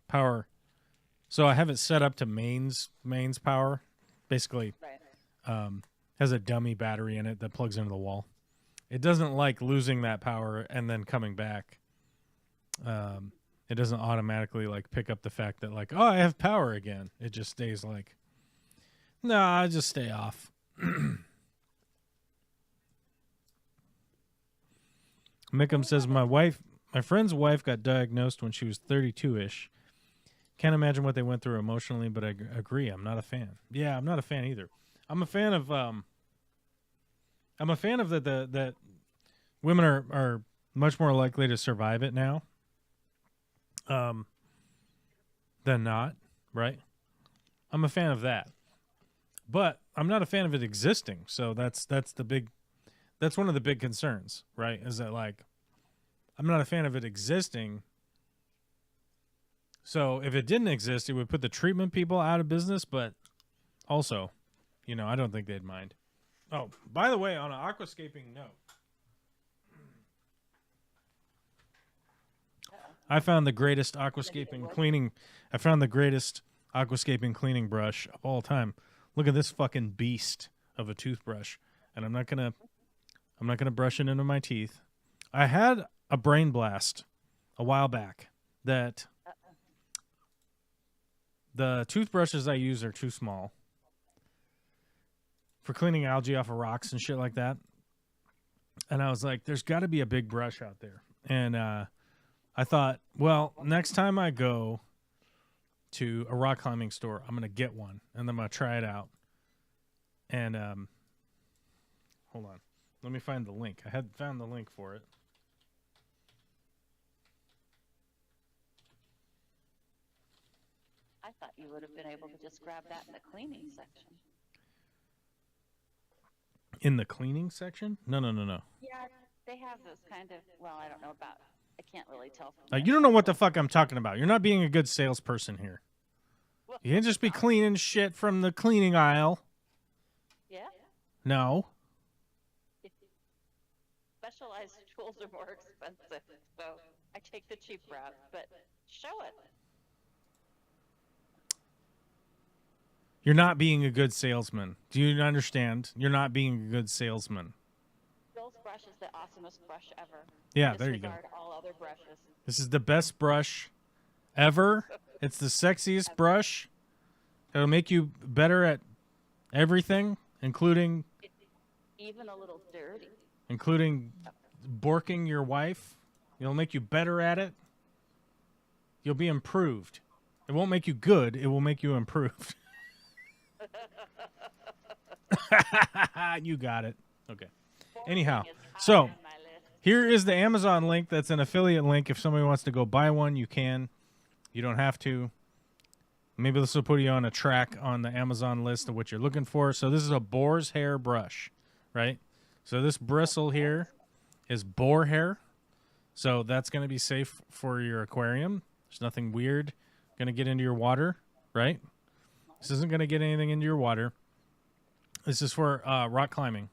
power. So I have it set up to mains power, basically. Right. Has a dummy battery in it that plugs into the wall. It doesn't like losing that power and then coming back. It doesn't automatically like pick up the fact that like, oh, I have power again. It just stays like, no, I just stay off. Mickham says my friend's wife got diagnosed when she was 32-ish. Can't imagine what they went through emotionally, but I agree. I'm not a fan. Yeah, I'm not a fan either. I'm a fan of that women are much more likely to survive it now than not, right? I'm a fan of that. But I'm not a fan of it existing. So that's one of the big concerns, right? Is that like I'm not a fan of it existing. So if it didn't exist, it would put the treatment people out of business, but Also, you know, I don't think they'd mind. Oh, by the way, on an aquascaping note, I found the greatest aquascaping cleaning. I found the greatest aquascaping cleaning brush of all time. Look at this fucking beast of a toothbrush, and I'm not gonna brush it into my teeth. I had a brain blast a while back that the toothbrushes I use are too small for cleaning algae off of rocks and shit like that. And I was like, there's got to be a big brush out there. And I thought, well, next time I go to a rock climbing store, I'm going to get one, and I'm going to try it out. And hold on. Let me find the link. I had found the link for it. I thought you would have been able to just grab that in the cleaning section. In the cleaning section? No. Yeah, they have those kind of, well, I don't know about, I can't really tell. You don't know what the fuck I'm talking about. You're not being a good salesperson here. You can't just be cleaning shit from the cleaning aisle. Yeah? No. Specialized tools are more expensive, so I take the cheap route, but show it. You're not being a good salesman. Do you understand? You're not being a good salesman. Bill's brush is the awesomest brush ever. Yeah, there you go. Disregard all other brushes. This is the best brush ever. It's the sexiest brush. It'll make you better at everything, including Even a little dirty. borking your wife. It'll make you better at it. You'll be improved. It won't make you good. It will make you improved. You got it. Okay. Anyhow, so here is the Amazon link. That's an affiliate link. If somebody wants to go buy one, you can. You don't have to. Maybe this will put you on a track on the Amazon list of what you're looking for. So this is a boar's hair brush, right? So this bristle here is boar hair. So that's going to be safe for your aquarium. There's nothing weird going to get into your water, right? This isn't going to get anything into your water. This is for rock climbing.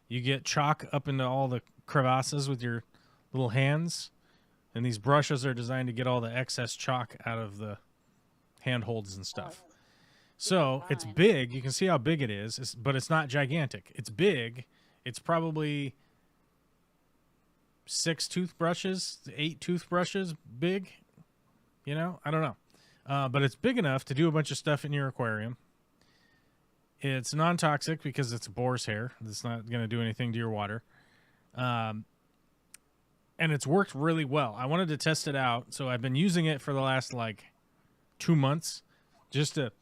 You get chalk up into all the crevasses with your little hands, and these brushes are designed to get all the excess chalk out of the handholds and stuff. So it's big. You can see how big it is, but it's not gigantic. It's big. It's probably 6 toothbrushes, 8 toothbrushes big. You know, I don't know. But it's big enough to do a bunch of stuff in your aquarium. It's non-toxic because it's boar's hair. It's not going to do anything to your water. And it's worked really well. I wanted to test it out, so I've been using it for the last, 2 months just to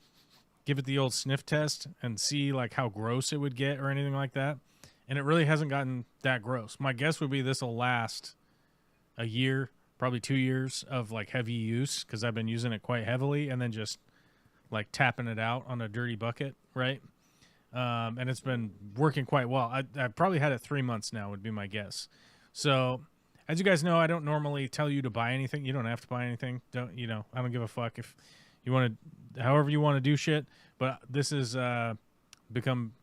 give it the old sniff test and see, how gross it would get or anything like that. And it really hasn't gotten that gross. My guess would be this will last a year, probably 2 years of, heavy use because I've been using it quite heavily and then just, tapping it out on a dirty bucket, right? And it's been working quite well. I've probably had it 3 months now would be my guess. So, as you guys know, I don't normally tell you to buy anything. You don't have to buy anything. I don't give a fuck if you want to, however you want to do shit. But this has become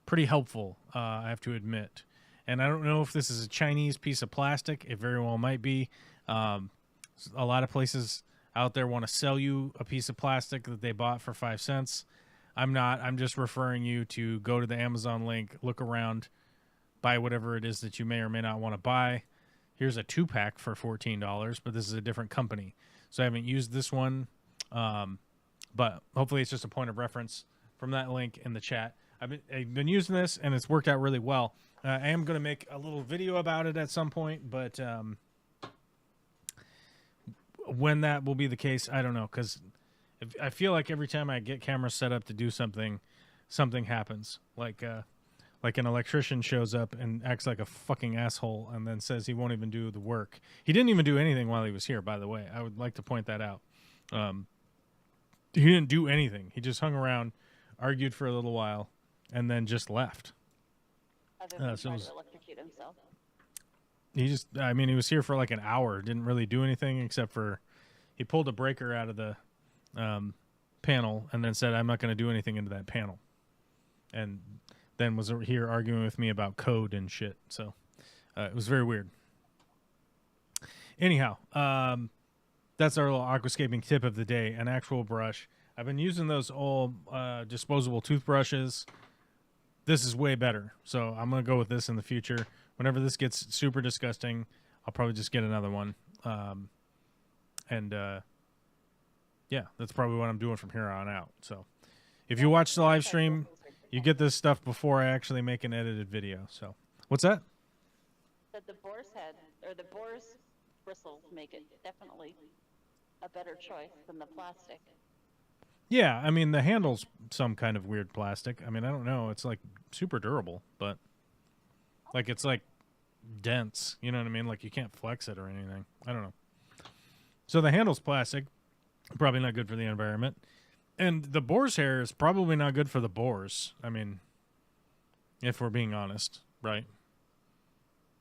pretty helpful, I have to admit. And I don't know if this is a Chinese piece of plastic. It very well might be. A lot of places out there want to sell you a piece of plastic that they bought for 5 cents. I'm not. I'm just referring you to go to the Amazon link, look around, buy whatever it is that you may or may not want to buy. Here's a 2-pack for $14, but this is a different company. So I haven't used this one, but hopefully it's just a point of reference from that link in the chat. I've been using this, and it's worked out really well. I am going to make a little video about it at some point, but when that will be the case, I don't know, because I feel like every time I get cameras set up to do something, something happens. Like an electrician shows up and acts like a fucking asshole and then says he won't even do the work. He didn't even do anything while he was here, by the way. I would like to point that out. He didn't do anything. He just hung around, argued for a little while, and then just left. Other than trying to electrocute himself. He was here for an hour. Didn't really do anything except for he pulled a breaker out of the panel and then said, I'm not going to do anything into that panel. And then was here arguing with me about code and shit. So it was very weird. Anyhow, that's our little aquascaping tip of the day, an actual brush. I've been using those old disposable toothbrushes. This is way better. So I'm going to go with this in the future. Whenever this gets super disgusting, I'll probably just get another one. Yeah, that's probably what I'm doing from here on out. So if you watch the live stream, you get this stuff before I actually make an edited video. So what's that? That the boar's head or the boar's bristles make it definitely a better choice than the plastic. Yeah, I mean, the handle's some kind of weird plastic. I mean, I don't know. It's like super durable, but like it's like dense. You know what I mean? Like you can't flex it or anything. I don't know. So the handle's plastic, probably not good for the environment. And the boar's hair is probably not good for the boars. I mean, if we're being honest, right?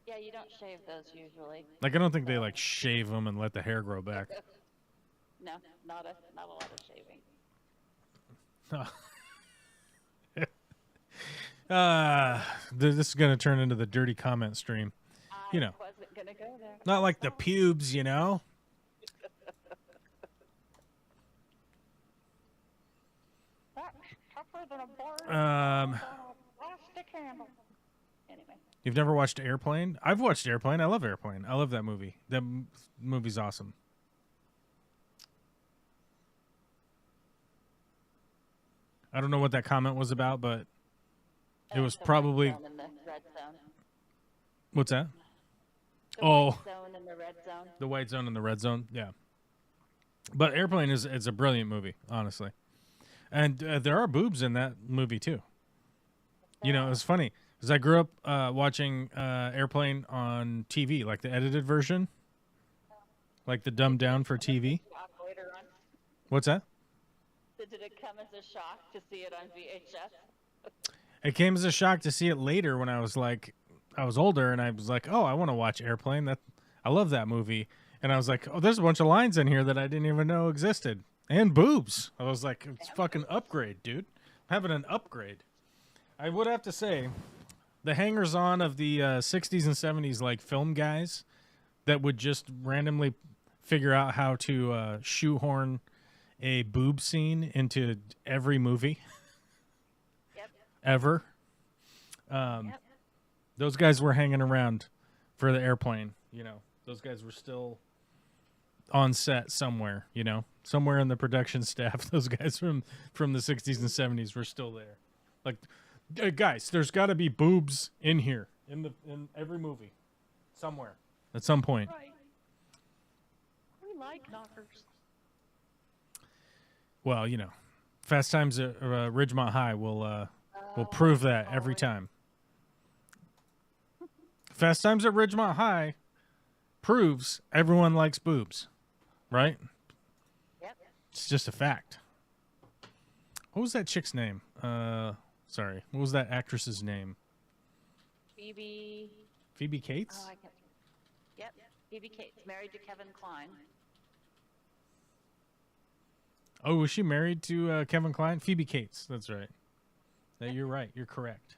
Yeah, you don't shave those usually. Like I don't think they like shave them and let the hair grow back. No, not a lot of shaving. This is going to turn into the dirty comment stream. You know, I wasn't gonna go there. not like the pubes, you know? That's tougher than a board. Plastic handle. Anyway. You've never watched Airplane? I've watched Airplane. I love Airplane. I love that movie. That movie's awesome. I don't know what that comment was about, but it was The probably... white zone and the red zone. What's that? The Oh. white zone and the red zone. The white zone and the red zone, yeah. But Airplane it's a brilliant movie, honestly. And there are boobs in that movie, too. You know, it's funny, because I grew up watching Airplane on TV, like the edited version. Like the dumbed down for TV. Shock later on. What's that? Did it come as a shock to see it on VHS? It came as a shock to see it later when I was older, and I was like, oh, I want to watch Airplane. I love that movie. And I was like, oh, there's a bunch of lines in here that I didn't even know existed. And boobs. I was like, it's fucking upgrade, dude. I'm having an upgrade. I would have to say, the hangers-on of the 60s and 70s, like, film guys that would just randomly figure out how to shoehorn a boob scene into every movie Yep. ever. Those guys were hanging around for the Airplane, you know. Those guys were still on set somewhere, you know. Somewhere in the production staff, those guys from the 60s and 70s were still there. Like, guys, there's got to be boobs in here in every movie somewhere at some point. Right. We like knockers. Well, you know, Fast Times at Ridgemont High will prove that every time. Fast Times at Ridgemont High proves everyone likes boobs, right? Yep. It's just a fact. What was that chick's name? Sorry. What was that actress's name? Phoebe. Phoebe Cates? Oh, I can't. Yep. Phoebe Cates, married to Kevin Kline. Oh, was she married to Kevin Kline? Phoebe Cates. That's right. You're right. You're correct.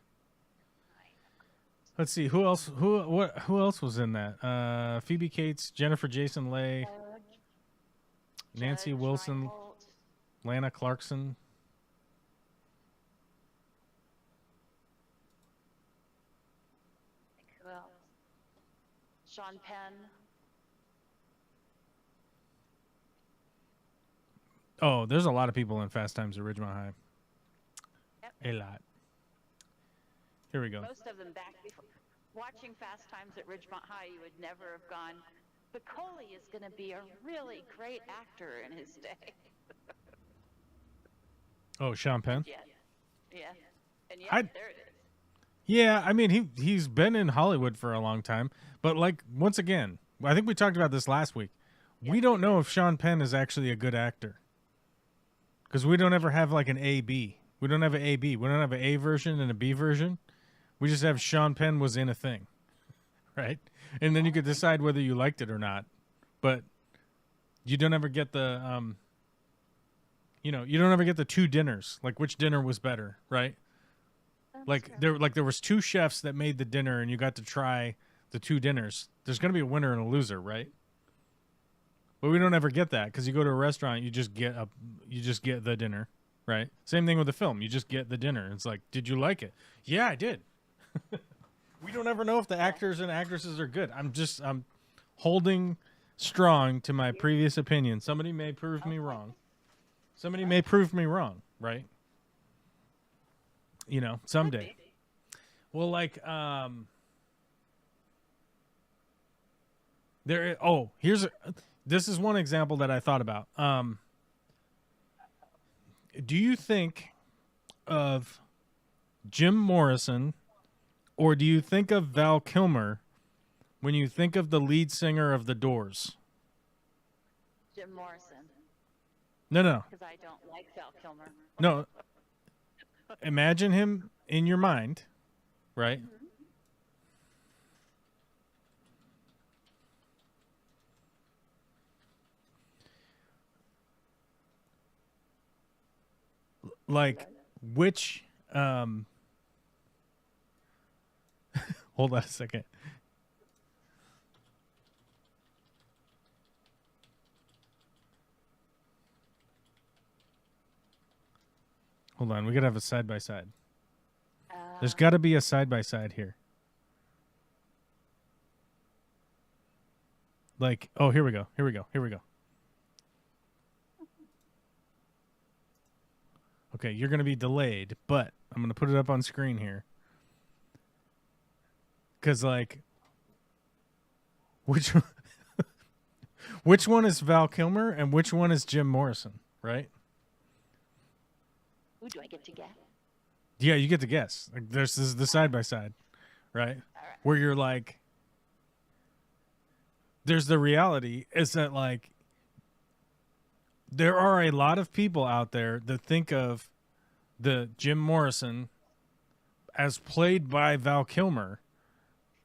Let's see. Who else? Who else was in that? Phoebe Cates, Jennifer Jason Leigh, Nancy Judge Wilson, Reinhold. Lana Clarkson. Who else? Sean Penn. Oh, there's a lot of people in Fast Times at Ridgemont High. Yep. A lot. Here we go. Most of them back before. Watching Fast Times at Ridgemont High, you would never have gone, Bacoli is going to be a really great actor in his day. Oh, Sean Penn? Yeah. Yeah. And yeah, there it is. Yeah, I mean, he's been in Hollywood for a long time. But, like, once again, I think we talked about this last week. We don't know if Sean Penn is actually a good actor. Because we don't ever have, like, an A-B. We don't have an A-B. We don't have an A version and a B version. We just have Sean Penn was in a thing. Right? And then you could decide whether you liked it or not. But you don't ever get the, You know, you don't ever get the two dinners. Like, which dinner was better, right? That's true. There was two chefs that made the dinner, and you got to try the two dinners. There's gonna be a winner and a loser, right? But we don't ever get that because you go to a restaurant, you just get the dinner, right? Same thing with the film. You just get the dinner. It's like, did you like it? Yeah, I did. We don't ever know if the actors and actresses are good. I'm holding strong to my previous opinion. Somebody may prove me wrong. Somebody may prove me wrong, right? You know, someday. Well, like, this is one example that I thought about. Do you think of Jim Morrison, or do you think of Val Kilmer when you think of the lead singer of The Doors? Jim Morrison, No. because I don't like Val Kilmer. No. Imagine him in your mind, right? Like, which hold on a second. Hold on, we gotta have a side by side. There's got to be a side by side here. Like, oh, here we go. Okay, you're gonna be delayed, but I'm gonna put it up on screen here. Cause like, which which one is Val Kilmer and which one is Jim Morrison, right? Who do I get to guess? Yeah, you get to guess. Like, this is the side by side, right? All right. Where you're like, there's the reality is that like, there are a lot of people out there that think of the Jim Morrison as played by Val Kilmer.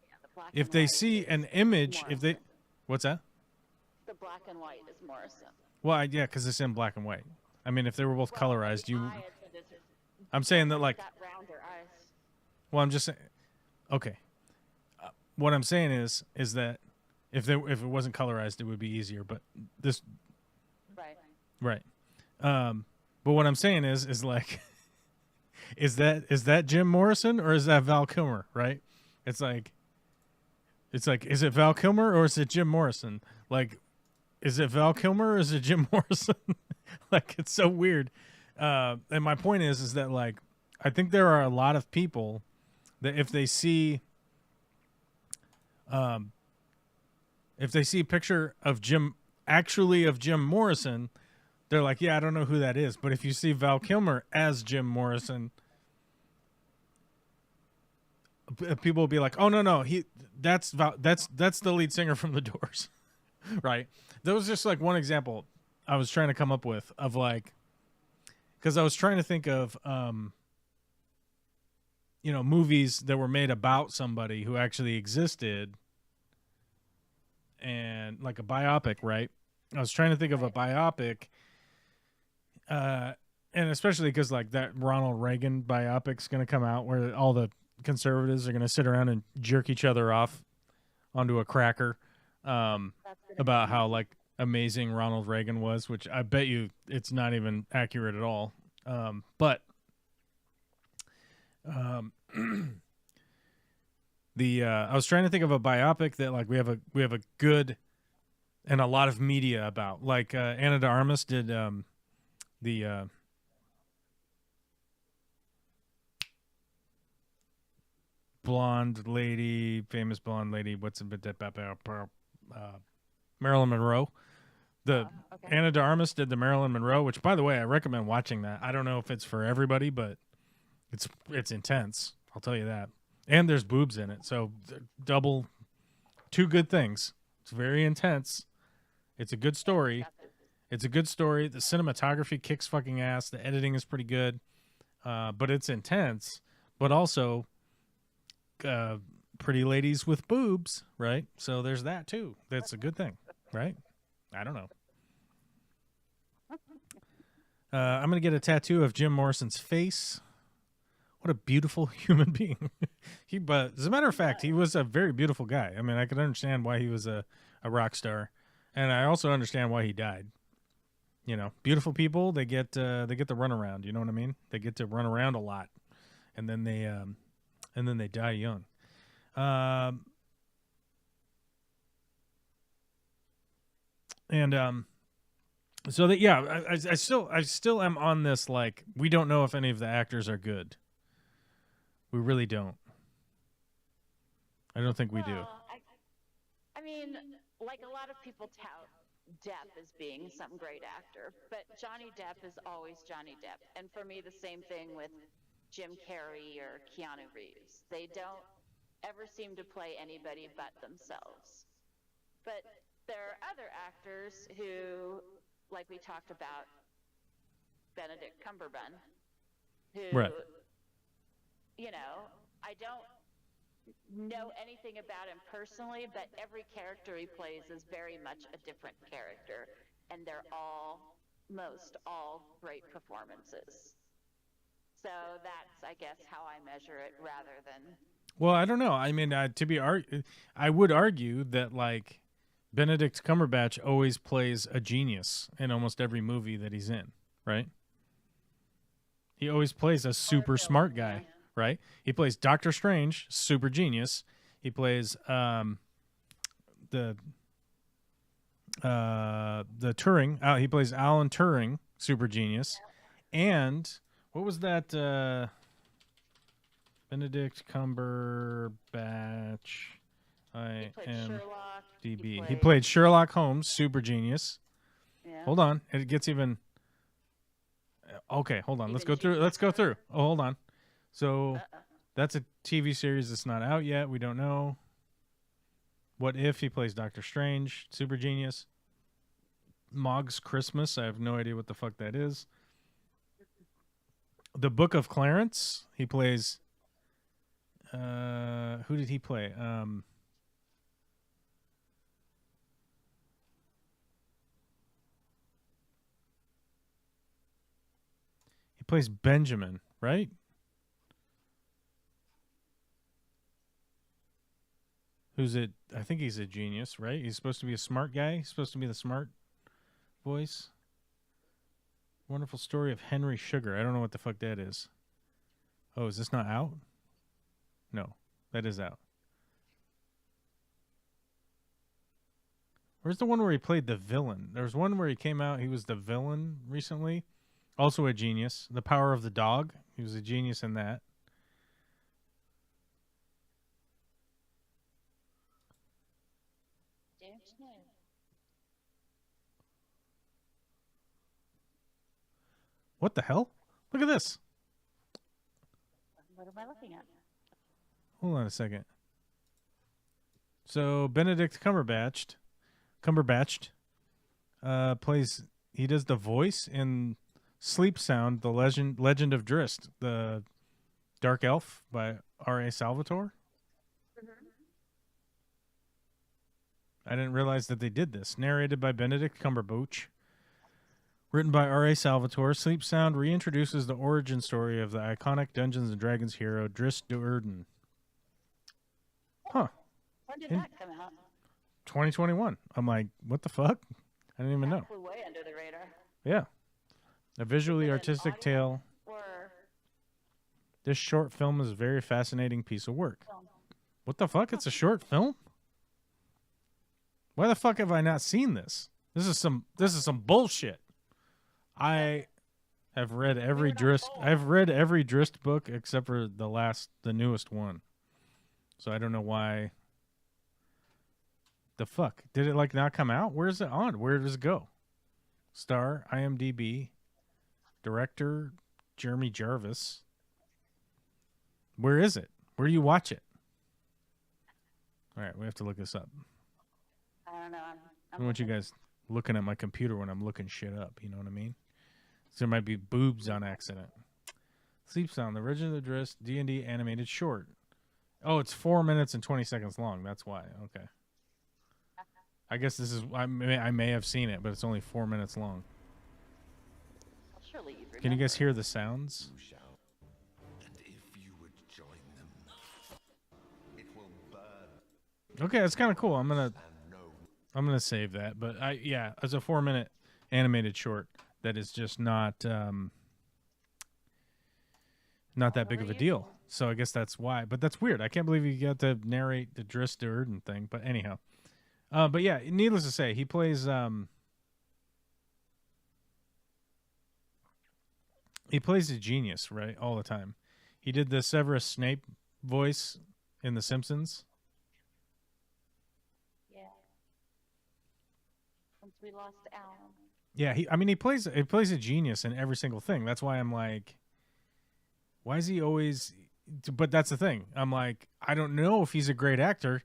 Yeah, the black If and they white see is an image, Morrison. what's that? The black and white is Morrison. Well, yeah, because it's in black and white. I mean, if they were both Well, colorized, the you. eye is- I'm saying that like. got rounder eyes. Well, I'm just saying. Okay. What I'm saying is that if it wasn't colorized, it would be easier. But this. Right. Right. But what I'm saying is like, is that Jim Morrison or is that Val Kilmer? Right. It's like, is it Val Kilmer or is it Jim Morrison? Like, is it Val Kilmer or is it Jim Morrison? Like, it's so weird. And my point is that like, I think there are a lot of people that if they see a picture of Jim Morrison, they're like, yeah, I don't know who that is. But if you see Val Kilmer as Jim Morrison, people will be like, oh no, that's the lead singer from The Doors. Right. That was just like one example I was trying to come up with of like, because I was trying to think of movies that were made about somebody who actually existed, and like a biopic, right? I was trying to think of a biopic, and especially because like that Ronald Reagan biopic's going to come out where all the conservatives are going to sit around and jerk each other off onto a cracker about how like amazing Ronald Reagan was, which I bet you it's not even accurate at all. But I was trying to think of a biopic that like we have a good and a lot of media about. Like Anna de Armas did the famous blonde lady. What's Marilyn Monroe. Okay. Anna de Armas did the Marilyn Monroe, which by the way I recommend watching that. I don't know if it's for everybody, but it's intense. I'll tell you that. And there's boobs in it, so two good things. It's very intense. It's a good story. The cinematography kicks fucking ass. The editing is pretty good, but it's intense. But also, pretty ladies with boobs, right? So there's that too. That's a good thing, right? I don't know. I'm gonna get a tattoo of Jim Morrison's face. What a beautiful human being. But as a matter of fact, he was a very beautiful guy. I mean, I could understand why he was a rock star, and I also understand why he died. You know, beautiful people, they get the runaround. You know what I mean? They get to run around a lot, and then they die young. So that, yeah, I still am on this, like, we don't know if any of the actors are good. We really don't. I don't think we do. I mean, like a lot of people tout Depp as being some great actor, but Johnny Depp is always Johnny Depp. And for me, the same thing with Jim Carrey or Keanu Reeves. They don't ever seem to play anybody but themselves. But there are other actors who, like we talked about, Benedict Cumberbatch, who, Right. you know, I don't know anything about him personally, but every character he plays is very much a different character, and they're most all great performances. So that's, I guess, how I measure it rather than... Well, I don't know. I mean, I would argue that, like, Benedict Cumberbatch always plays a genius in almost every movie that he's in, right? He always plays a super smart guy, right? He plays Doctor Strange, super genius. He plays the Turing. He plays Alan Turing, super genius. And what was that? Benedict Cumberbatch. IMDb. He played Sherlock Holmes, super genius. Yeah. Hold on, it gets even. Okay, hold on. Let's go through. Oh, hold on. So that's a TV series that's not out yet. We don't know. What If? He plays Doctor Strange, super genius. Mog's Christmas. I have no idea what the fuck that is. The Book of Clarence. He plays. Who did he play? He plays Benjamin, right? Who's it? I think he's a genius, right? He's supposed to be a smart guy. He's supposed to be the smart voice. Wonderful Story of Henry Sugar. I don't know what the fuck that is. Oh, is this not out? No, that is out. Where's the one where he played the villain? There's one where he came out, he was the villain recently. Also a genius. The Power of the Dog. He was a genius in that. What the hell? Look at this. What am I looking at? Hold on a second. So Benedict Cumberbatch plays. He does the voice in Sleep Sound, the Legend of Drizzt, the Dark Elf by R.A. Salvatore. I didn't realize that they did this. Narrated by Benedict Cumberbatch. Written by R.A. Salvatore, Sleep Sound reintroduces the origin story of the iconic Dungeons & Dragons hero Drizzt Do'Urden. Huh. When did that come out? 2021. I'm like, what the fuck? I didn't even know. Flew way under the radar. Yeah. A visually artistic tale. This short film is a very fascinating piece of work. What the fuck? It's a short film? Why the fuck have I not seen this? This is some bullshit. I have read every Drizzt. I've read every Drizzt book except for the newest one. So I don't know why. The fuck? Did it like not come out? Where is it on? Where does it go? Star, IMDb, director, Jeremy Jarvis. Where is it? Where do you watch it? All right, we have to look this up. I don't know. I don't want you guys looking at my computer when I'm looking shit up. You know what I mean? So there might be boobs on accident. Sleep Sound, the Origin of the Drizzt, D&D animated short. Oh, it's 4 minutes and 20 seconds long. That's why. Okay. I guess this is. I may have seen it, but it's only 4 minutes long. Well, believe. Can you guys hear the sounds? You shall. And if you would join them, it will burn Okay, that's kind of cool. I'm gonna and save that. But yeah, it's a 4-minute animated short that is just not that big of a deal. So I guess that's why. But that's weird. I can't believe you got to narrate the Driss Durden thing. But anyhow, but yeah, needless to say, he plays a genius, right, all the time. He did the Severus Snape voice in The Simpsons. Yeah. Since we lost Alan. Yeah, he plays a genius in every single thing. That's why I'm like, why is he always? But that's the thing. I'm like, I don't know if he's a great actor.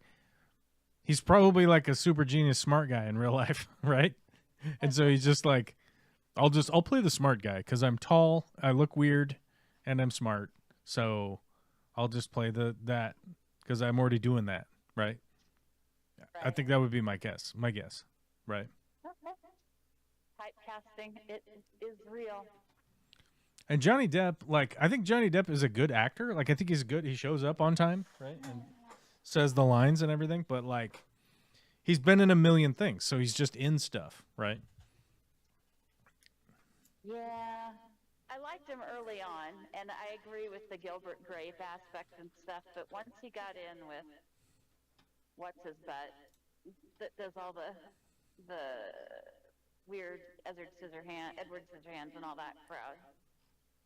He's probably like a super genius smart guy in real life, right? And so he's just like, I'll play the smart guy because I'm tall, I look weird, and I'm smart. So I'll just play that because I'm already doing that, right? I think that would be my guess. Right? Typecasting, it is real. And Johnny Depp, like, I think Johnny Depp is a good actor. Like, I think he's good. He shows up on time, right? And says the lines and everything. But, like, he's been in a million things. So he's just in stuff, right? Yeah. I liked him early on, and I agree with the Gilbert Grape aspect and stuff. But once he got in with what's his butt, that does all the weird Edward Scissorhands and all that crowd.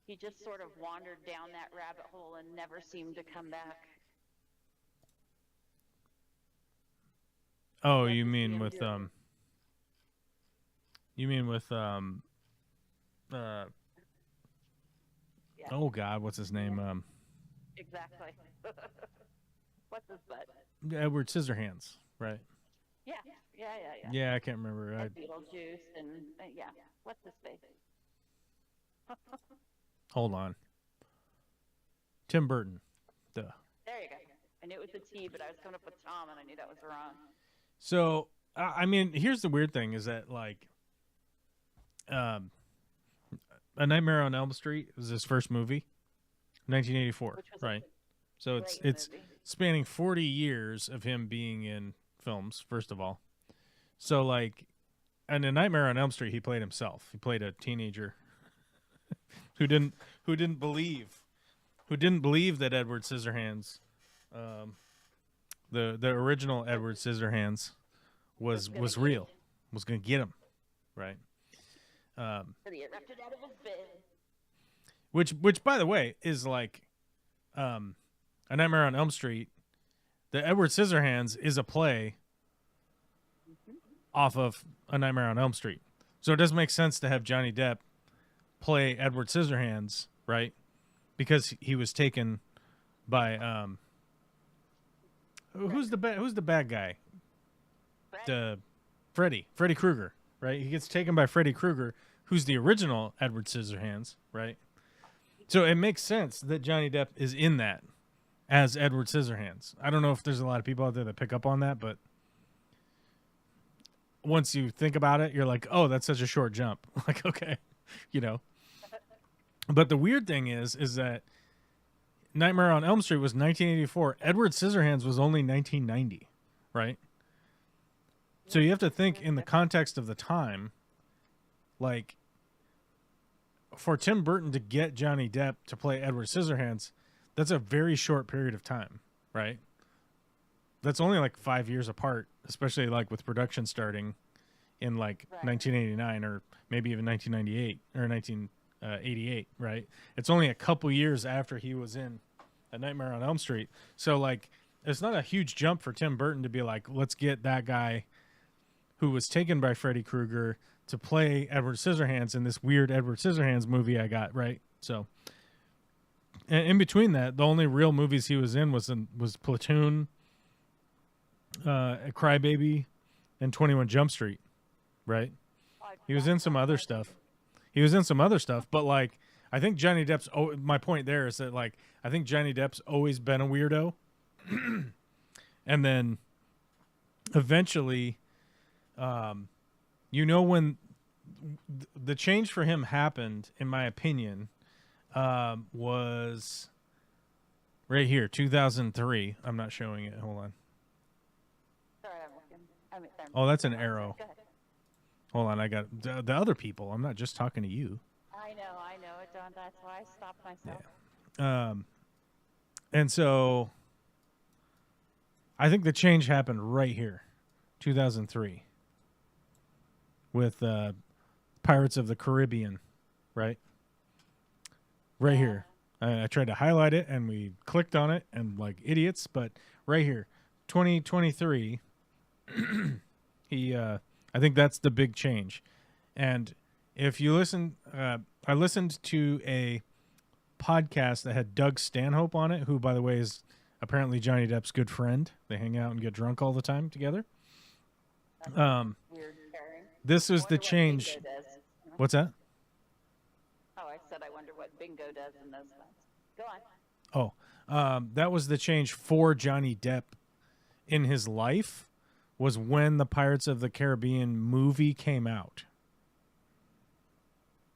He just sort of wandered down that rabbit hole and never seemed to come back. Oh, What you does mean Ian with do? Yeah, oh God, what's his name? exactly. What's his butt? Edward Scissorhands, right? Yeah. Yeah, I can't remember. And Beetlejuice and yeah. What's his face? Hold on. Tim Burton. Duh. There you go. I knew it was a T, but I was coming up with Tom, and I knew that was wrong. So, I mean, here's the weird thing is that, like, A Nightmare on Elm Street was his first movie, 1984, Which was right? So great it's movie. spanning 40 years of him being in films, first of all. So, like, in A Nightmare on Elm Street, he played himself. He played a teenager who didn't believe that Edward Scissorhands, the original Edward Scissorhands, was real, was gonna get him, right? So he erupted out of his bed. Which by the way is like, A Nightmare on Elm Street. The Edward Scissorhands is a play off of A Nightmare on Elm Street, so it does make sense to have Johnny Depp play Edward Scissorhands, right? Because he was taken by who's the bad guy? Freddy Krueger, right? He gets taken by Freddy Krueger, who's the original Edward Scissorhands, right? So it makes sense that Johnny Depp is in that as Edward Scissorhands. I don't know if there's a lot of people out there that pick up on that, but once you think about it, you're like, oh, that's such a short jump. Like, okay, you know. But the weird thing is that Nightmare on Elm Street was 1984. Edward Scissorhands was only 1990, right? So you have to think in the context of the time, like, for Tim Burton to get Johnny Depp to play Edward Scissorhands, that's a very short period of time, right? That's only like 5 years apart, especially like with production starting in like 1989 or maybe even 1998 or 1988, right? It's only a couple years after he was in A Nightmare on Elm Street. So like, it's not a huge jump for Tim Burton to be like, let's get that guy who was taken by Freddy Krueger to play Edward Scissorhands in this weird Edward Scissorhands movie I got, right? So, and in between that, the only real movies he was in was Platoon, Crybaby, and 21 Jump Street, right? He was in some other stuff. But like, I think Johnny Depp's. My point there is that like, I think Johnny Depp's always been a weirdo, and then eventually, when the change for him happened, in my opinion, was right here, 2003. I'm not showing it. Hold on. Sorry, I'm looking. Oh, that's an arrow. Go ahead. Hold on, I got the other people. I'm not just talking to you. I know it, Don. That's why I stopped myself. And so I think the change happened right here, 2003, with Pirates of the Caribbean, right? Right here. I tried to highlight it, and we clicked on it, and like idiots, but right here, 2023, I think that's the big change. And if you listen, I listened to a podcast that had Doug Stanhope on it, who, by the way, is apparently Johnny Depp's good friend. They hang out and get drunk all the time together. Weird pairing. This was I the wonder what change. Bingo does. What's that? Oh, I said I wonder what Bingo does in those times. Go on. Oh, that was the change for Johnny Depp in his life, was when the Pirates of the Caribbean movie came out.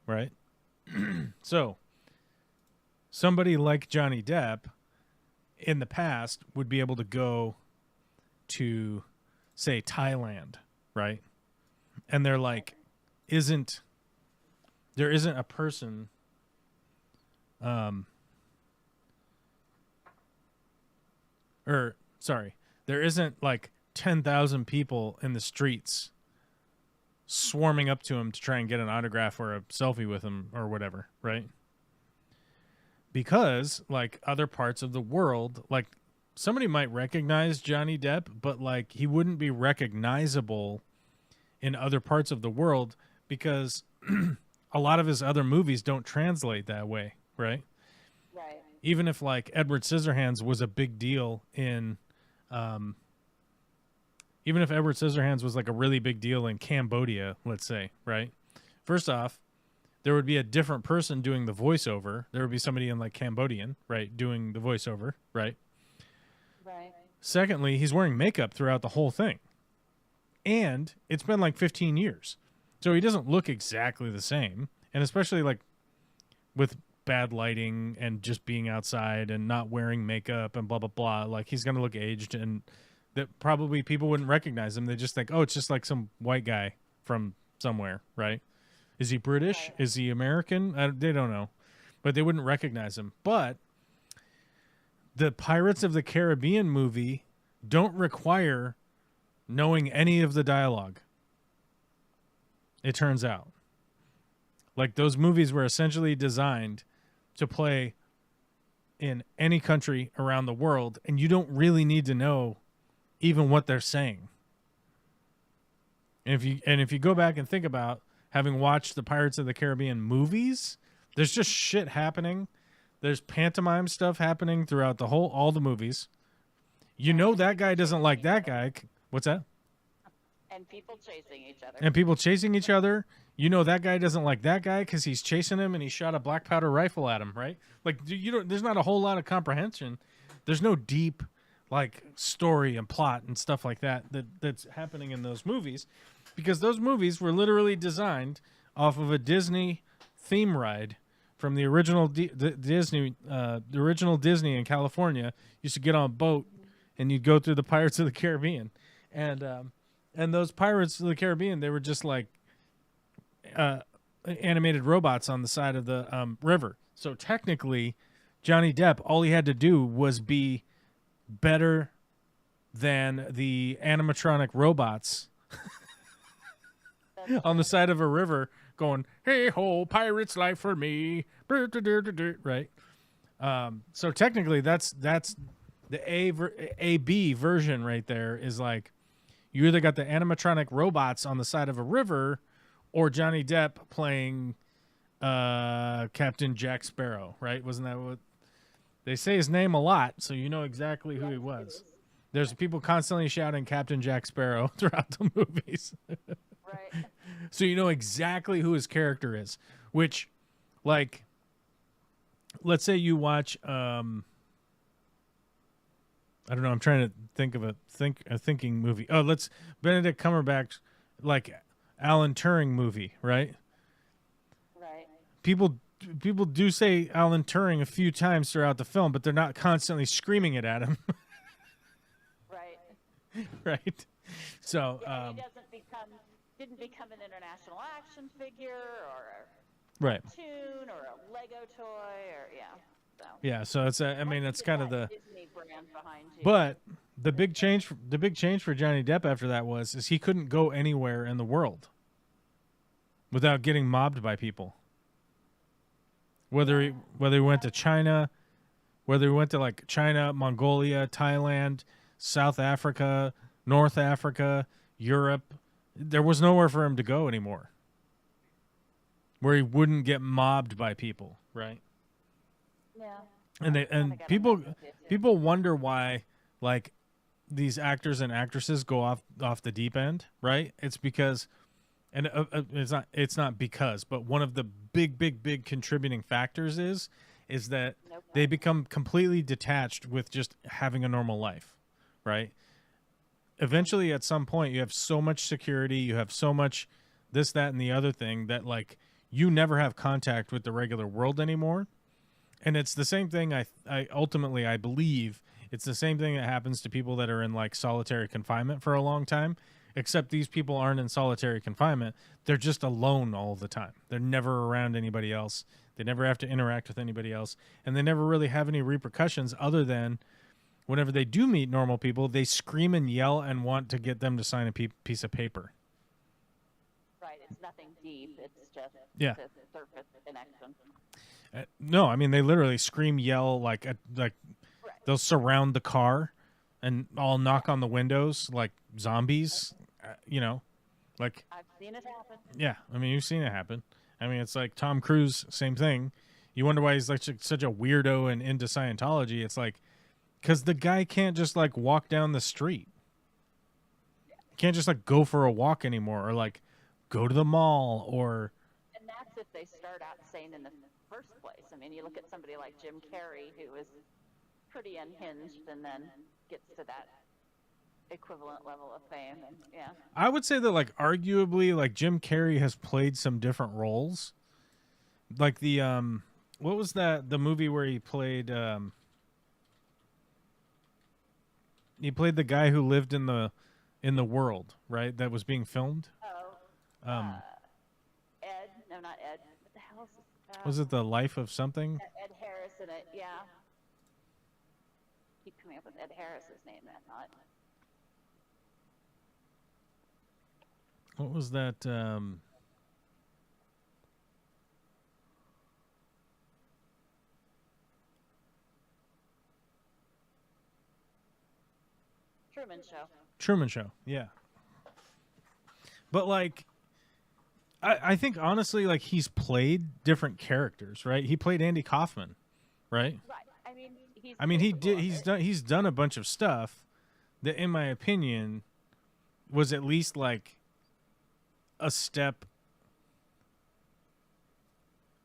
Right? So, somebody like Johnny Depp in the past would be able to go to, say, Thailand, right? And they're like, there isn't a person there isn't like 10,000 people in the streets swarming up to him to try and get an autograph or a selfie with him or whatever, right? Because like other parts of the world, like somebody might recognize Johnny Depp, but like he wouldn't be recognizable in other parts of the world because a lot of his other movies don't translate that way, right? Right. Even if like Edward Scissorhands was a big deal in even if Edward Scissorhands was like a really big deal in Cambodia, let's say, right? First off, there would be a different person doing the voiceover. There would be somebody in like Cambodian, right, doing the voiceover, right? Right. Secondly, he's wearing makeup throughout the whole thing. And it's been like 15 years. So he doesn't look exactly the same. And especially like with bad lighting and just being outside and not wearing makeup and blah, blah, blah. Like he's going to look aged and that probably people wouldn't recognize him. They just think, oh, it's just like some white guy from somewhere, right? Is he British? Right. Is he American? They don't know. But they wouldn't recognize him. But the Pirates of the Caribbean movie don't require knowing any of the dialogue. It turns out. Like those movies were essentially designed to play in any country around the world, and you don't really need to know even what they're saying. And if you go back and think about having watched the Pirates of the Caribbean movies, there's just shit happening. There's pantomime stuff happening throughout all the movies. You know that guy doesn't like that guy. What's that? And people chasing each other. And people chasing each other. You know that guy doesn't like that guy because he's chasing him and he shot a black powder rifle at him, right? Like there's not a whole lot of comprehension. There's no deep like story and plot and stuff like that's happening in those movies, because those movies were literally designed off of a Disney theme ride from the original Disney in California. Used to get on a boat and you'd go through the Pirates of the Caribbean, and those Pirates of the Caribbean, they were just like animated robots on the side of the river. So technically, Johnny Depp, all he had to do was be better than the animatronic robots on the side of a river going, hey ho, pirate's life for me, right? So technically that's the AB version right there, is like you either got the animatronic robots on the side of a river or Johnny Depp playing Captain Jack Sparrow, right? Wasn't that what they say his name a lot, so you know exactly who he was. There's people constantly shouting Captain Jack Sparrow throughout the movies. Right. So you know exactly who his character is, which, like, let's say you watch, I don't know, I'm trying to think of a thinking movie. Oh, Benedict Cumberbatch, like, Alan Turing movie, right? Right. People do say Alan Turing a few times throughout the film, but they're not constantly screaming it at him, Right. right? So, Yeah, he didn't become an international action figure or a right. cartoon or a Lego toy or So. Yeah, so I mean, it's kind of the Disney brand behind you. But the big change for Johnny Depp after that is he couldn't go anywhere in the world without getting mobbed by people. Whether he went to China, whether he went to like China, Mongolia, Thailand, South Africa, North Africa, Europe, there was nowhere for him to go anymore where he wouldn't get mobbed by people, right? Yeah. And people wonder why like these actors and actresses go off the deep end, right? It's because, and it's not because, but one of the big contributing factors is that they become completely detached with just having a normal life, right? Eventually, at some point, you have so much security, you have so much this, that, and the other thing that like you never have contact with the regular world anymore. And it's the same thing. I ultimately believe it's the same thing that happens to people that are in like solitary confinement for a long time, except these people aren't in solitary confinement. They're just alone all the time. They're never around anybody else. They never have to interact with anybody else, and they never really have any repercussions other than whenever they do meet normal people, they scream and yell and want to get them to sign a piece of paper. Right. It's nothing deep. It's just Yeah. the surface connection. No, I mean they literally scream, yell, like Right. they'll surround the car and all knock on the windows like zombies. Like I've seen it happen. yeah. I mean you've seen it happen. I mean it's like Tom Cruise, same thing. You wonder why he's like such a weirdo and into Scientology. It's like because the guy can't just like walk down the street. Can't just like go for a walk anymore, or like go to the mall, or And that's if they start out sane in the first place. I mean, you look at somebody like Jim Carrey, who was pretty unhinged and then gets to that equivalent level of fame. And yeah. I would say that like arguably like Jim Carrey has played some different roles. Like the what was the movie where he played the guy who lived in the world, right? That was being filmed. Oh. Ed? No, not Ed. What the hell is this? Was it The Life of Something? Ed Harris in it, yeah. Keep coming up with Ed Harris's name, not. What was that? Truman Show. Yeah. But like, I think honestly, like he's played different characters, right? He played Andy Kaufman, right? Right. He's done a bunch of stuff that, in my opinion, was at least like a step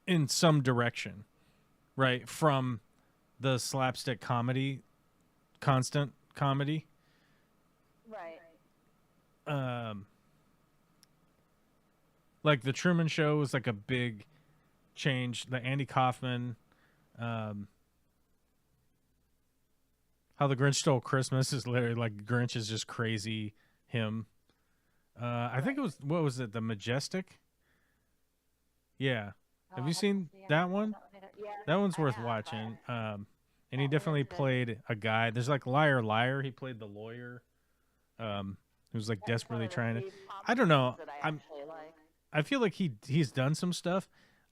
in some direction, right? From the slapstick comedy, constant comedy. Right. Like the Truman Show was like a big change. The Andy Kaufman, How the Grinch Stole Christmas is literally like Grinch is just crazy him. I think it was, what was it? The Majestic. Yeah. Have you seen that one? Yeah, That one's I worth have. watching. And he definitely played a guy. There's like Liar Liar. He played the lawyer. Who's like desperately trying to. I don't know. I feel like he's done some stuff.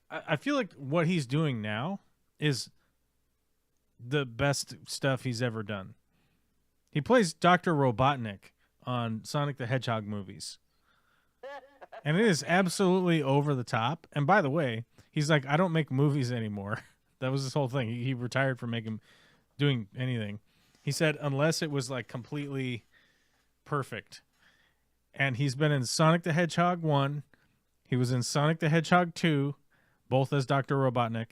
I feel like what he's doing now is the best stuff he's ever done. He plays Dr. Robotnik on Sonic the Hedgehog movies. And it is absolutely over the top. And by the way, he's like, I don't make movies anymore. That was his whole thing. He retired from doing anything. He said unless it was like completely perfect. And he's been in Sonic the Hedgehog 1. He was in Sonic the Hedgehog 2, both as Dr. Robotnik.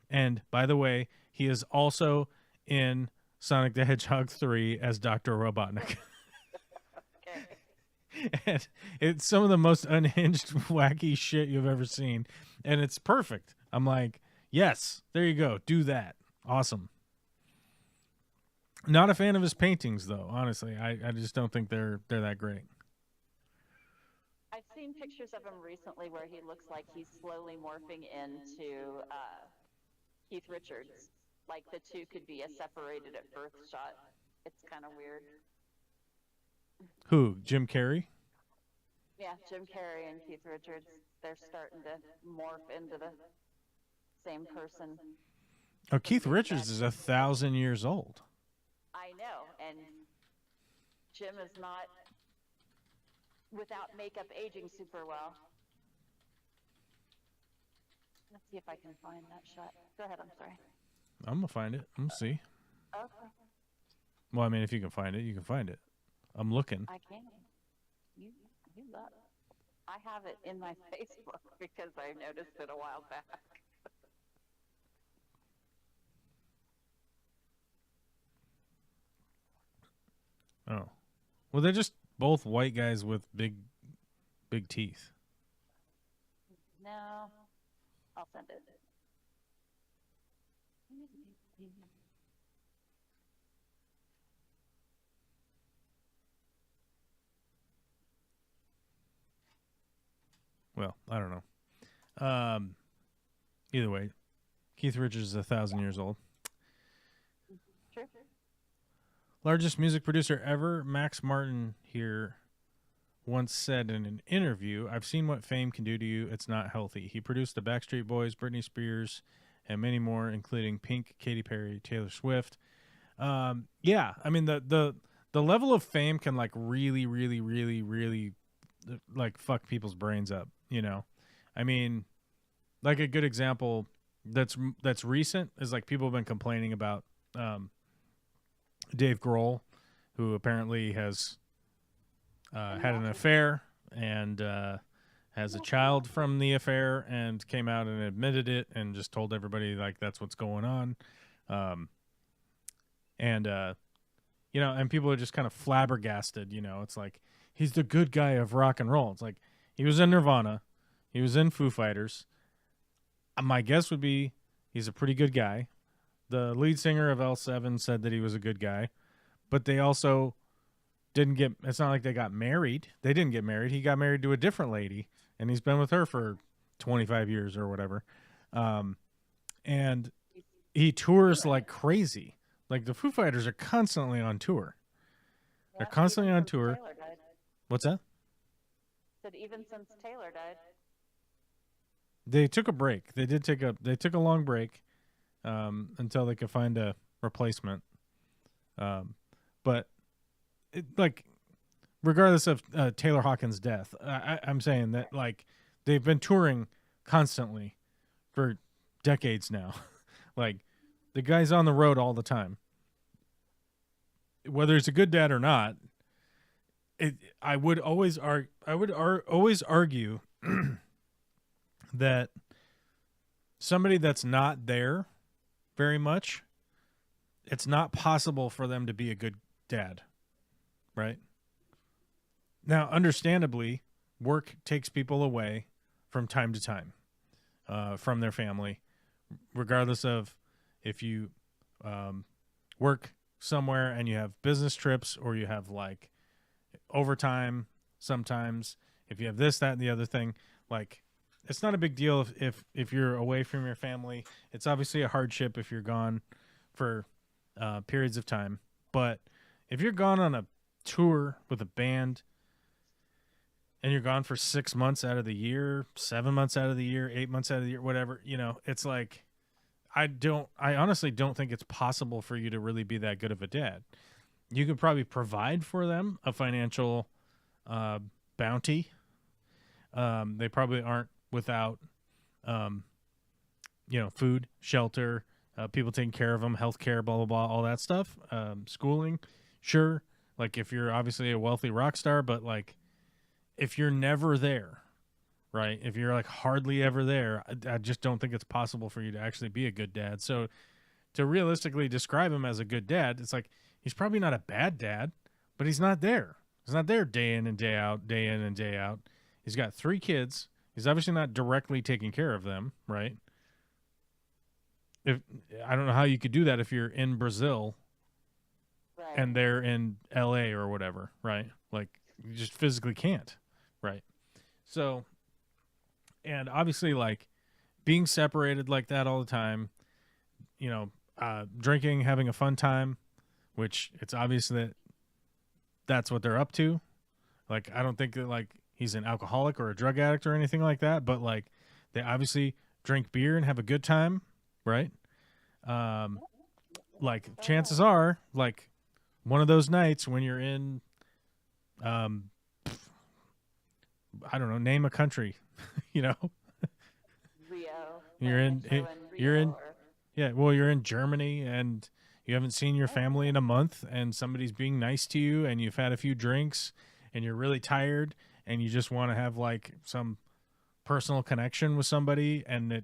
And by the way, he is also in Sonic the Hedgehog 3 as Dr. Robotnik. And it's some of the most unhinged, wacky shit you've ever seen. And it's perfect. I'm like, yes, there you go. Do that. Awesome. Not a fan of his paintings, though, honestly. I just don't think they're that great. I've seen pictures of him recently where he looks like he's slowly morphing into Keith Richards. Like the two could be a separated at birth shot. It's kind of weird. Who? Jim Carrey? Yeah, Jim Carrey and Keith Richards. They're starting to morph into the same person. Oh, Keith Richards is 1,000 years old. I know, and Jim is not without makeup aging super well. Let's see if I can find that shot. Go ahead, I'm sorry. I'm going to find it. I'm going to see. Okay. Well, I mean, if you can find it, you can find it. I'm looking. I can. You look. I have it in my Facebook because I noticed it a while back. Oh. Well, they're just both white guys with big teeth. No, I'll send it. Well, I don't know. Either way, Keith Richards is 1,000 years old. Sure. Largest music producer ever, Max Martin here once said in an interview, "I've seen what fame can do to you. It's not healthy." He produced the Backstreet Boys, Britney Spears, and many more, including Pink, Katy Perry, Taylor Swift. Yeah, I mean the level of fame can like really like fuck people's brains up. You know, I mean, like a good example that's recent is like people have been complaining about Dave Grohl, who apparently has had an affair and has a child from the affair and came out and admitted it and just told everybody like that's what's going on. You know, and people are just kind of flabbergasted, you know, it's like he's the good guy of rock and roll. It's like he was in Nirvana, he was in Foo Fighters. My guess would be he's a pretty good guy. The lead singer of L7 said that he was a good guy, but they also didn't get, it's not like they got married. They didn't get married. He got married to a different lady, and he's been with her for 25 years or whatever. And he tours like crazy. Like the Foo Fighters are constantly on tour. They're constantly on tour. What's that? Said even since Taylor died. They took a break. They took a long break until they could find a replacement. But like, regardless of Taylor Hawkins' death, I'm saying that like they've been touring constantly for decades now. Like the guy's on the road all the time. Whether he's a good dad or not, I would always argue that somebody that's not there very much, it's not possible for them to be a good dad, right? Now, understandably, work takes people away from time to time from their family, regardless of if you work somewhere and you have business trips or you have like overtime sometimes, if you have this, that, and the other thing, like it's not a big deal if you're away from your family. It's obviously a hardship if you're gone for periods of time. But if you're gone on a tour with a band and you're gone for 6 months out of the year, 7 months out of the year, 8 months out of the year, whatever, you know, it's like, I honestly don't think it's possible for you to really be that good of a dad. You could probably provide for them a financial bounty. They probably aren't without, food, shelter, people taking care of them, healthcare, blah, blah, blah, all that stuff. Schooling, sure. Like if you're obviously a wealthy rock star, but like if you're never there, right? If you're like hardly ever there, I just don't think it's possible for you to actually be a good dad. So to realistically describe him as a good dad, it's like he's probably not a bad dad, but he's not there. He's not there day in and day out, day in and day out. He's got 3 kids. He's obviously not directly taking care of them, right? If I don't know how you could do that if you're in Brazil Right. and they're in LA or whatever, right? Like you just physically can't, right? So, and obviously like being separated like that all the time, you know, drinking, having a fun time, which it's obvious that that's what they're up to. Like I don't think that like he's an alcoholic or a drug addict or anything like that, but like they obviously drink beer and have a good time, right? Like chances are like one of those nights when you're in I don't know, name a country, you know. Rio. You're in Rio you're in or- yeah, well you're in Germany and you haven't seen your family in a month and somebody's being nice to you and you've had a few drinks and you're really tired and you just want to have like some personal connection with somebody and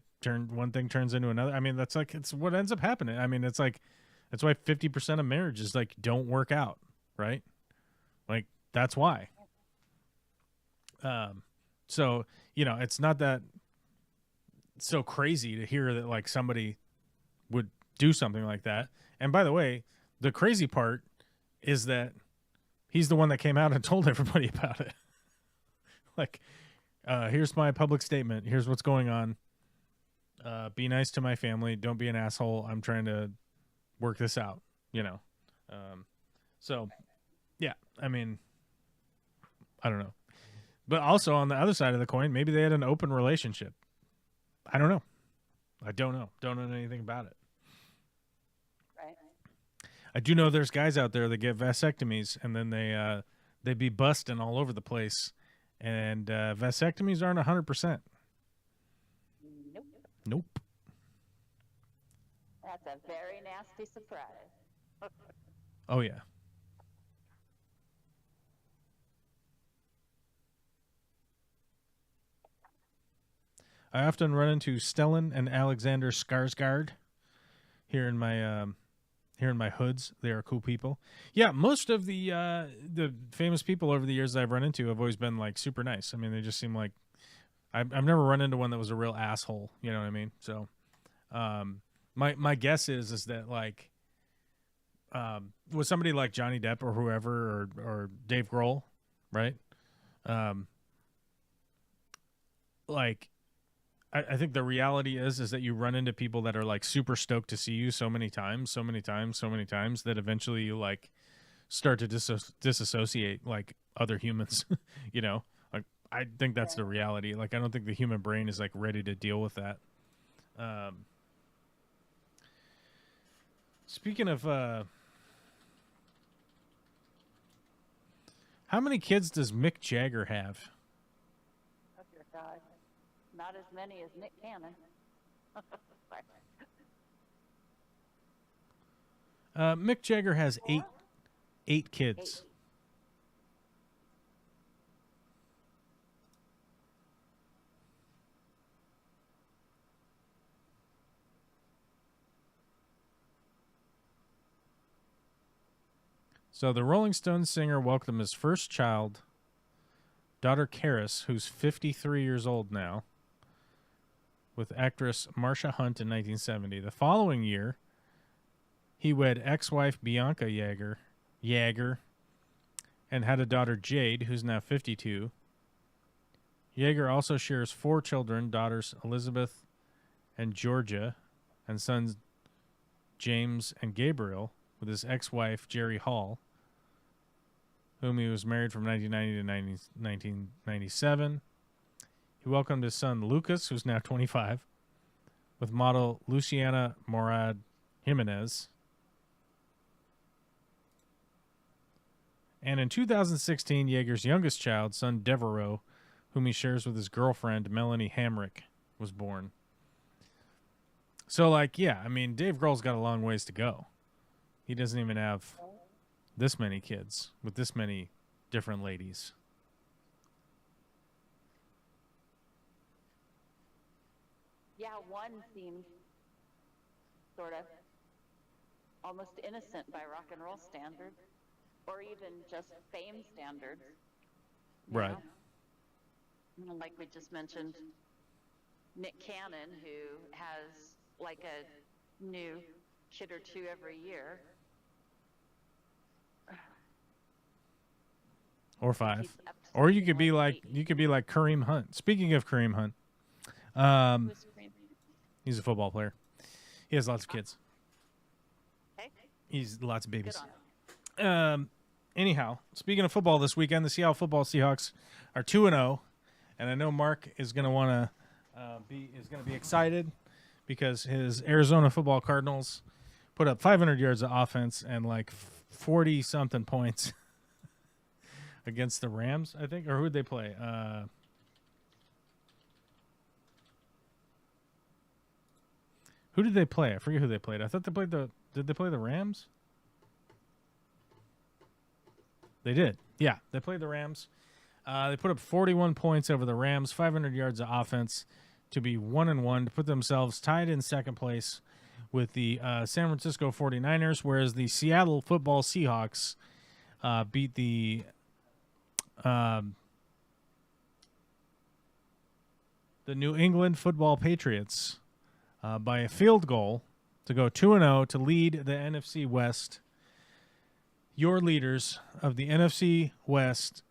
one thing turns into another. I mean, that's like it's what ends up happening. I mean, it's like that's why 50% of marriages like don't work out, right? Like that's why. So, you know, it's not that so crazy to hear that like somebody would do something like that. And by the way, the crazy part is that he's the one that came out and told everybody about it. Like, here's my public statement. Here's what's going on. Be nice to my family. Don't be an asshole. I'm trying to work this out, you know? So yeah, I mean, I don't know. But also on the other side of the coin, maybe they had an open relationship. I don't know. I don't know. Don't know anything about it. Right. I do know there's guys out there that get vasectomies and then they be busting all over the place. And vasectomies aren't 100%. Nope. Nope. That's a very nasty surprise. Oh, yeah. I often run into Stellan and Alexander Skarsgård here in my hoods. They are cool people. Yeah, most of the famous people over the years that I've run into have always been like super nice. I mean, they just seem like I've never run into one that was a real asshole. You know what I mean? So, my guess is that like, with somebody like Johnny Depp or whoever or Dave Grohl, right? Like. I think the reality is that you run into people that are like super stoked to see you so many times that eventually you like start to disassociate like other humans, you know? Like I think that's the reality. Like I don't think the human brain is like ready to deal with that. Speaking of how many kids does Mick Jagger have? Oh, dear God. Not as many as Nick Cannon. Mick Jagger has eight kids. 8. So the Rolling Stones singer welcomed his first child, daughter Karis, who's 53 years old now, with actress Marsha Hunt in 1970. The following year, he wed ex-wife Bianca Jagger, and had a daughter Jade, who's now 52. Jagger also shares 4 children, daughters Elizabeth and Georgia, and sons James and Gabriel, with his ex-wife Jerry Hall, whom he was married from 1990 to 1997. He welcomed his son Lucas, who's now 25, with model Luciana Morad Jimenez. And in 2016, Yeager's youngest child, son Devereaux, whom he shares with his girlfriend Melanie Hamrick, was born. So, like, yeah, I mean, Dave Grohl's got a long ways to go. He doesn't even have this many kids with this many different ladies. Yeah, one seemed sort of almost innocent by rock and roll standards. or even just fame standards. Right. And like we just mentioned, Nick Cannon, who has like a new kid or two every year. Or 5. He's up to Or you something could be like 8. Kareem Hunt. Speaking of Kareem Hunt, Who's Kareem? he's a football player. He has lots of kids. Okay, He's lots of good babies. on him. Anyhow, speaking of football this weekend, the Seattle Football Seahawks are 2-0, and I know Mark is going to want to be excited because his Arizona Football Cardinals put up 500 yards of offense and like 40 something points against the Rams, I think, or who'd they play? Who did they play? I forget who they played. I thought they played did they play the Rams? They did. Yeah, they played the Rams. They put up 41 points over the Rams, 500 yards of offense to be 1-1 to put themselves tied in second place with the San Francisco 49ers, whereas the Seattle Football Seahawks beat the New England Football Patriots by a field goal to go 2-0 to lead the NFC West. Your leaders of the NFC West,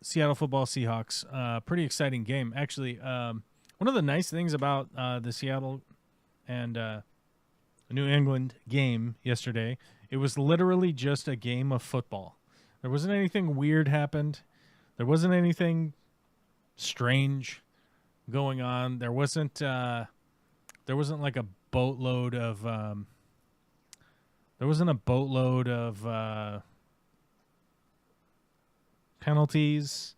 Seattle Football Seahawks. Pretty exciting game. Actually, one of the nice things about the Seattle and New England game yesterday, it was literally just a game of football. There wasn't anything weird happened. There wasn't anything strange going on. There wasn't like a boatload of penalties,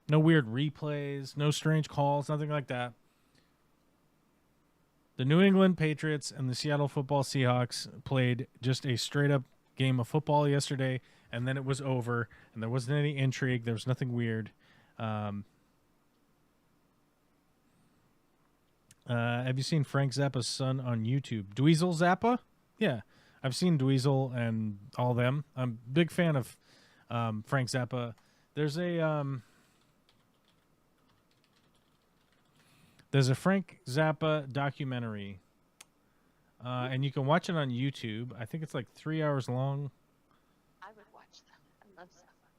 no weird replays, no strange calls, nothing like that. The New England Patriots and the Seattle Football Seahawks played just a straight-up game of football yesterday, and then it was over, and there wasn't any intrigue. There was nothing weird. Have you seen Frank Zappa's son on YouTube? Dweezil Zappa? Yeah, I've seen Dweezil and all them. I'm a big fan of Frank Zappa. There's a Frank Zappa documentary, and you can watch it on YouTube. I think it's like 3 hours long. I would watch them. I love Zappa.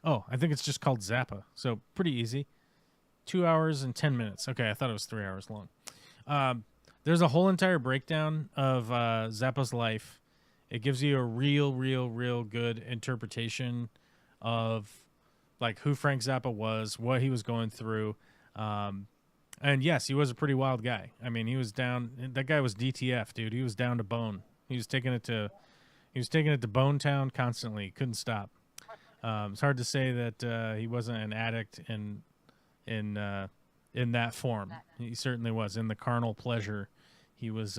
Oh, I think it's just called Zappa. So pretty easy. 2 hours and 10 minutes. Okay, I thought it was 3 hours long. There's a whole entire breakdown of Zappa's life. It gives you a real good interpretation of like who Frank Zappa was, what he was going through. And yes, he was a pretty wild guy. I mean, he was down. That guy was DTF, dude. He was down to bone. He was taking it to Bone Town constantly. Couldn't stop. It's hard to say that he wasn't an addict in that form. He certainly was. In the carnal pleasure, he was.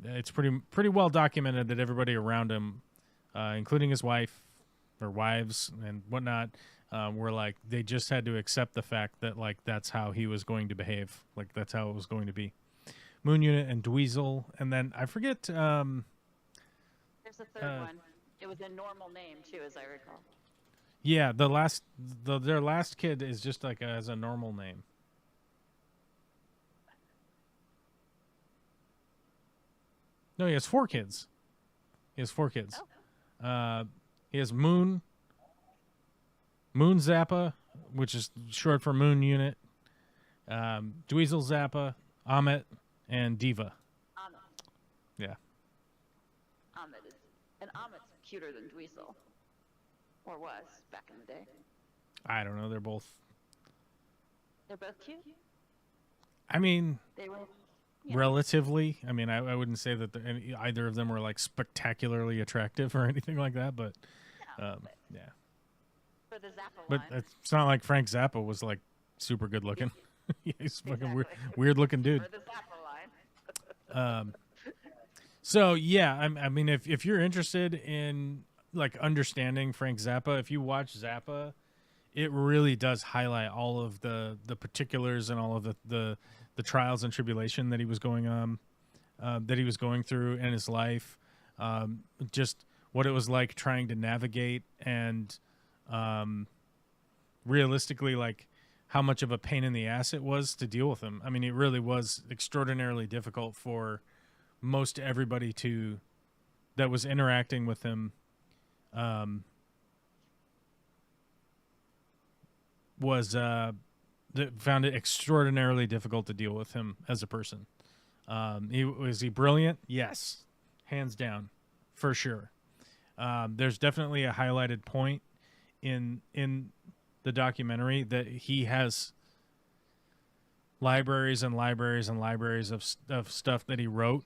It's pretty well documented that everybody around him, including his wife or wives and whatnot, were like they just had to accept the fact that like that's how he was going to behave, like that's how it was going to be. Moon Unit and Dweezil, and then I forget. There's a third one. It was a normal name too, as I recall. Yeah, their last kid is just like as a normal name. No, he has 4 kids. He has Moon Zappa, which is short for Moon Unit, Dweezil Zappa, Amit, and Diva. Amit. Yeah. Amit's cuter than Dweezil, or was back in the day. I don't know. They're both cute. I mean, They were. relatively. I mean, I wouldn't say that either of them were like spectacularly attractive or anything like that, but yeah. For the Zappa But line. it's not like Frank Zappa was like super good looking. Yeah, he's a fucking Exactly. weird looking dude. For the Zappa line. So yeah, I mean, if you're interested in like understanding Frank Zappa, if you watch Zappa, it really does highlight all of the particulars and all of the trials and tribulation that he was going that he was going through in his life, just what it was like trying to navigate, and realistically, like how much of a pain in the ass it was to deal with him. I mean, it really was extraordinarily difficult for most everybody that was interacting with him. Found it extraordinarily difficult to deal with him as a person. Was he brilliant? Yes, hands down, for sure. There's definitely a highlighted point in the documentary that he has libraries and libraries and libraries of stuff that he wrote.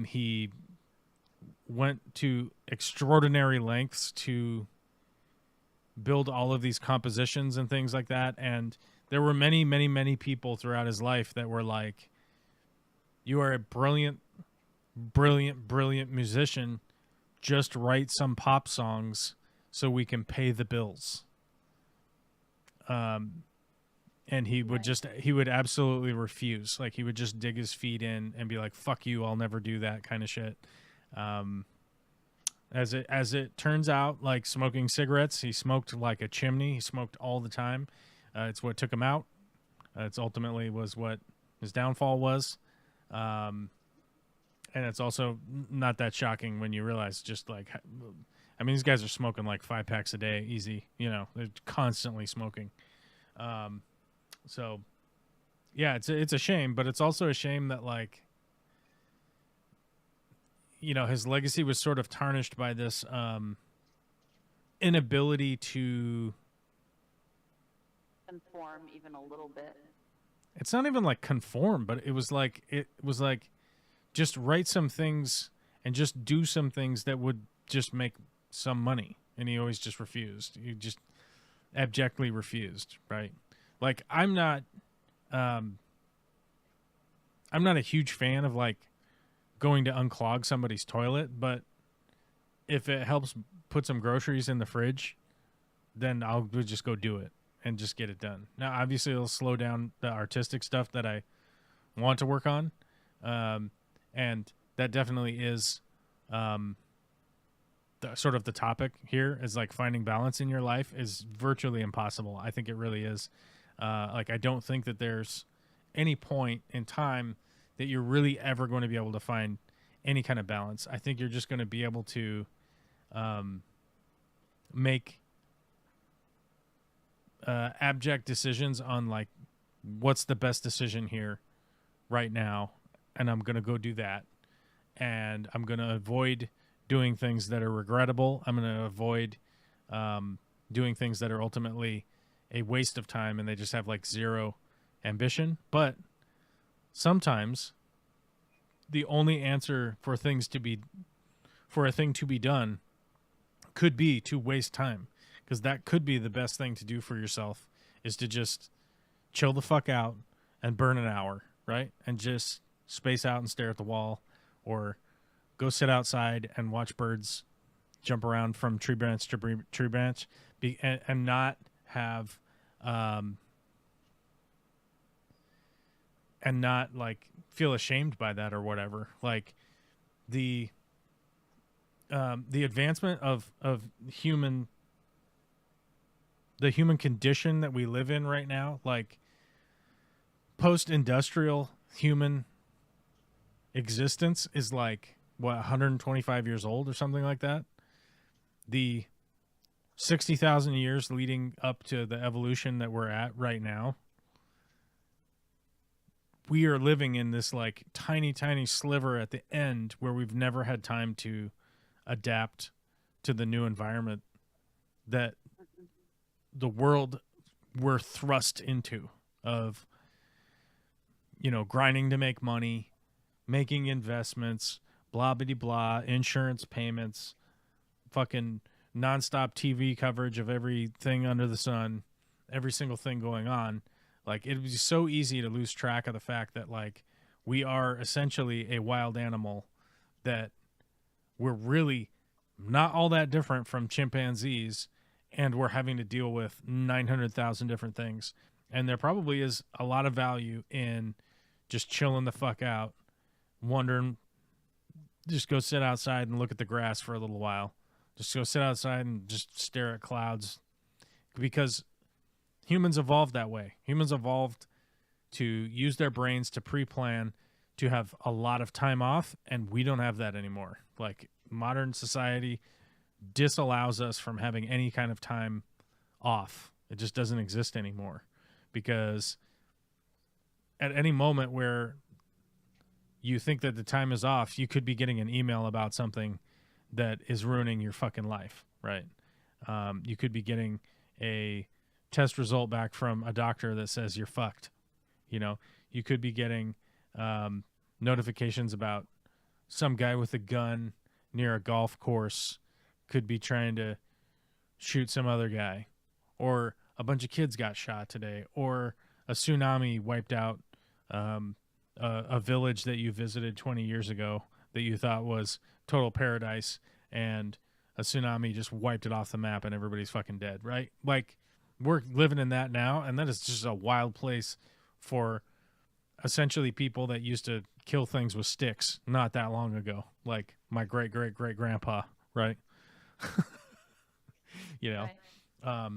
He went to extraordinary lengths to build all of these compositions and things like that, and there were many, many, many people throughout his life that were like, you are a brilliant, brilliant, brilliant musician. Just write some pop songs so we can pay the bills. And he would absolutely refuse. Like, he would just dig his feet in and be like, fuck you, I'll never do that kind of shit. As it turns out, like smoking cigarettes, he smoked like a chimney. He smoked all the time. It's what took him out. It's ultimately was what his downfall was. And it's also not that shocking when you realize just like, I mean, these guys are smoking like 5 packs a day, easy. You know, they're constantly smoking. So, yeah, it's a shame, but it's also a shame that, like, you know, his legacy was sort of tarnished by this inability to conform even a little bit. It's not even like conform, but it was like just write some things and just do some things that would just make some money. And he always just refused. He just abjectly refused, right? Like, I'm not a huge fan of like going to unclog somebody's toilet, but if it helps put some groceries in the fridge, then I'll just go do it and just get it done. Now, obviously, it'll slow down the artistic stuff that I want to work on. And that definitely is sort of the topic here, is like finding balance in your life is virtually impossible. I think it really is. Like, I don't think that there's any point in time that you're really ever going to be able to find any kind of balance. I think you're just going to be able to make abject decisions on like, what's the best decision here right now, and I'm going to go do that. And I'm going to avoid doing things that are regrettable. I'm going to avoid doing things that are ultimately a waste of time and they just have like zero ambition. But sometimes the only answer for a thing to be done could be to waste time, because that could be the best thing to do for yourself, is to just chill the fuck out and burn an hour, right? And just space out and stare at the wall, or go sit outside and watch birds jump around from tree branch to tree branch, and not have and not like feel ashamed by that or whatever. Like the advancement of the human condition that we live in right now, like post-industrial human existence, is like, what, 125 years old or something like that. The 60,000 years leading up to the evolution that we're at right now, we are living in this like tiny, tiny sliver at the end where we've never had time to adapt to the new environment that the world we're thrust into, of, you know, grinding to make money, making investments, blah, blah, blah, insurance payments, fucking nonstop TV coverage of everything under the sun, every single thing going on. Like, it would be so easy to lose track of the fact that, like, we are essentially a wild animal, that we're really not all that different from chimpanzees, and we're having to deal with 900,000 different things. And there probably is a lot of value in just chilling the fuck out, wondering, just go sit outside and look at the grass for a little while. Just go sit outside and just stare at clouds. Because humans evolved that way. Humans evolved to use their brains to pre-plan, to have a lot of time off, and we don't have that anymore. Like, modern society disallows us from having any kind of time off. It just doesn't exist anymore, because at any moment where you think that the time is off, you could be getting an email about something that is ruining your fucking life, right? You could be getting a test result back from a doctor that says you're fucked. You know, you could be getting notifications about some guy with a gun near a golf course could be trying to shoot some other guy, or a bunch of kids got shot today, or a tsunami wiped out a village that you visited 20 years ago that you thought was total paradise, and a tsunami just wiped it off the map and everybody's fucking dead, right? Like, we're living in that now, and that is just a wild place for essentially people that used to kill things with sticks not that long ago, like my great-great-great-grandpa, right? You know? Right.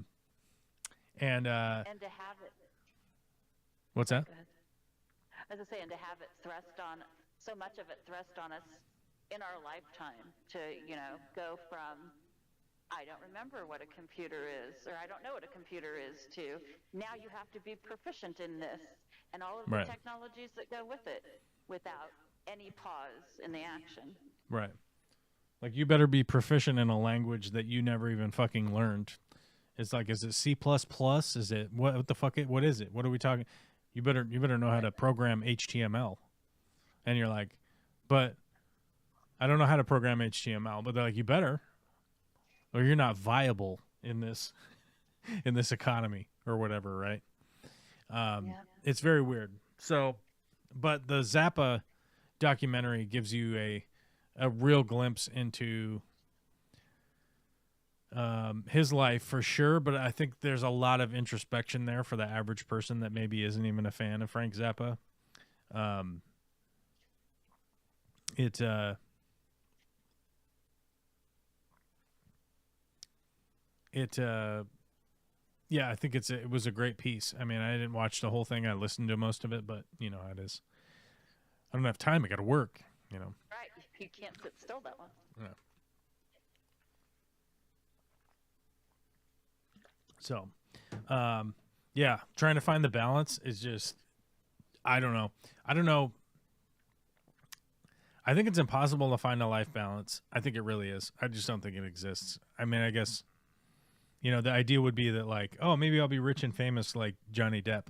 And to have it. What's that? Go ahead. I was going to say, and to have it thrust on, so much of it thrust on us in our lifetime to, you know, go from, I don't remember what a computer is, or I don't know what a computer is, to now you have to be proficient in this, and all of the Right. technologies that go with it, without any pause in the action. Right. Like, you better be proficient in a language that you never even fucking learned. It's like, is it C++? Is it what the fuck? What is it? What are we talking? You better know how to program HTML. And you're like, but I don't know how to program HTML. But they're like, you better, or you're not viable in this economy or whatever, right? It's very weird. So, but the Zappa documentary gives you a real glimpse into his life for sure, but I think there's a lot of introspection there for the average person that maybe isn't even a fan of Frank Zappa. Yeah, I think it was a great piece. I mean, I didn't watch the whole thing. I listened to most of it, but you know how it is. I don't have time. I got to work, you know. Right. You can't sit still that long. Yeah. So, yeah, trying to find the balance is just, I don't know. I think it's impossible to find a life balance. I think it really is. I just don't think it exists. I mean, I guess, you know, the idea would be that, like, oh, maybe I'll be rich and famous like Johnny Depp.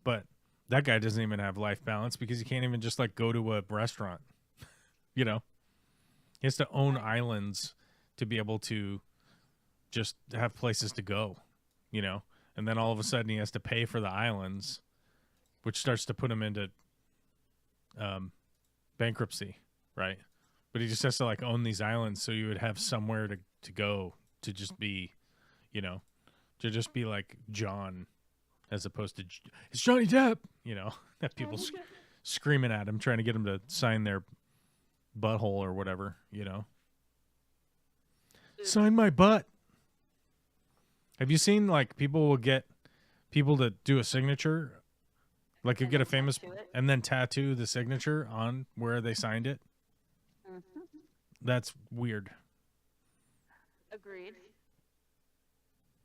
But that guy doesn't even have life balance because he can't even just, like, go to a restaurant. You know? He has to own islands to be able to just have places to go, you know? And then all of a sudden he has to pay for the islands, which starts to put him into bankruptcy, right? But he just has to, like, own these islands so you would have somewhere to go to just be, you know, to just be like John as opposed to it's Johnny Depp, you know, that people screaming at him, trying to get him to sign their butthole or whatever, you know. Sign my butt. Have you seen, like, people will get people to do a signature, like, you get a famous and then tattoo the signature on where they signed it? Mm-hmm. That's weird. Agreed.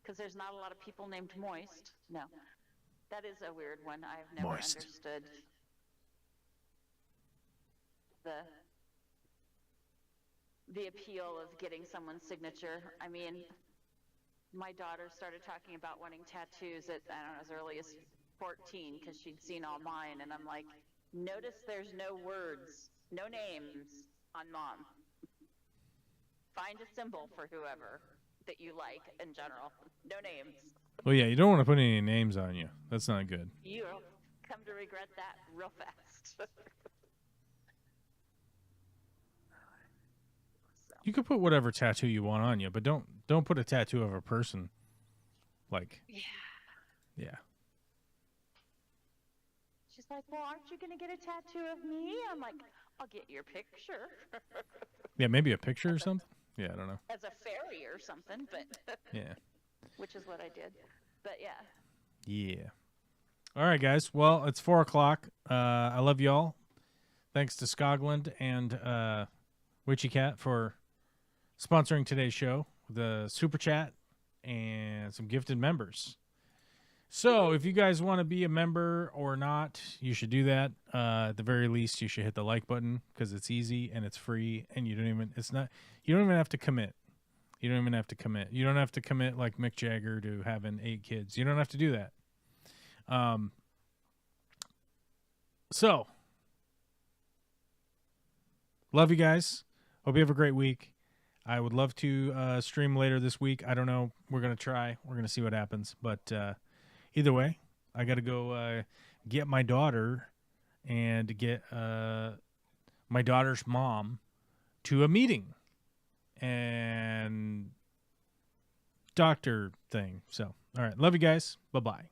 Because there's not a lot of people named Moist. No. That is a weird one. I've never understood the appeal of getting someone's signature. I mean, my daughter started talking about wanting tattoos at, I don't know, as early as 14 because she'd seen all mine, and I'm like, notice there's no words, no names on Mom. Find a symbol for whoever that you like in general. No names. Well, yeah, you don't want to put any names on you. That's not good. You'll come to regret that real fast. You could put whatever tattoo you want on you, but don't put a tattoo of a person. Like, yeah. She's She's like, well, aren't you going to get a tattoo of me? I'm like, I'll get your picture. Yeah, maybe a picture or something. Yeah, I don't know. As a fairy or something, but Yeah. which is what I did. But yeah. Yeah. All right, guys. Well, it's 4:00. I love y'all. Thanks to Scogland and Witchy Cat for sponsoring today's show, the super chat and some gifted members. So if you guys want to be a member or not, you should do that. At the very least, you should hit the like button because it's easy and it's free, and you don't even have to commit. You don't even have to commit. You don't have to commit like Mick Jagger to having 8 kids. You don't have to do that. So love you guys. Hope you have a great week. I would love to stream later this week. I don't know. We're going to try. We're going to see what happens. But either way, I got to go get my daughter and get my daughter's mom to a meeting and doctor thing. So, all right. Love you guys. Bye-bye.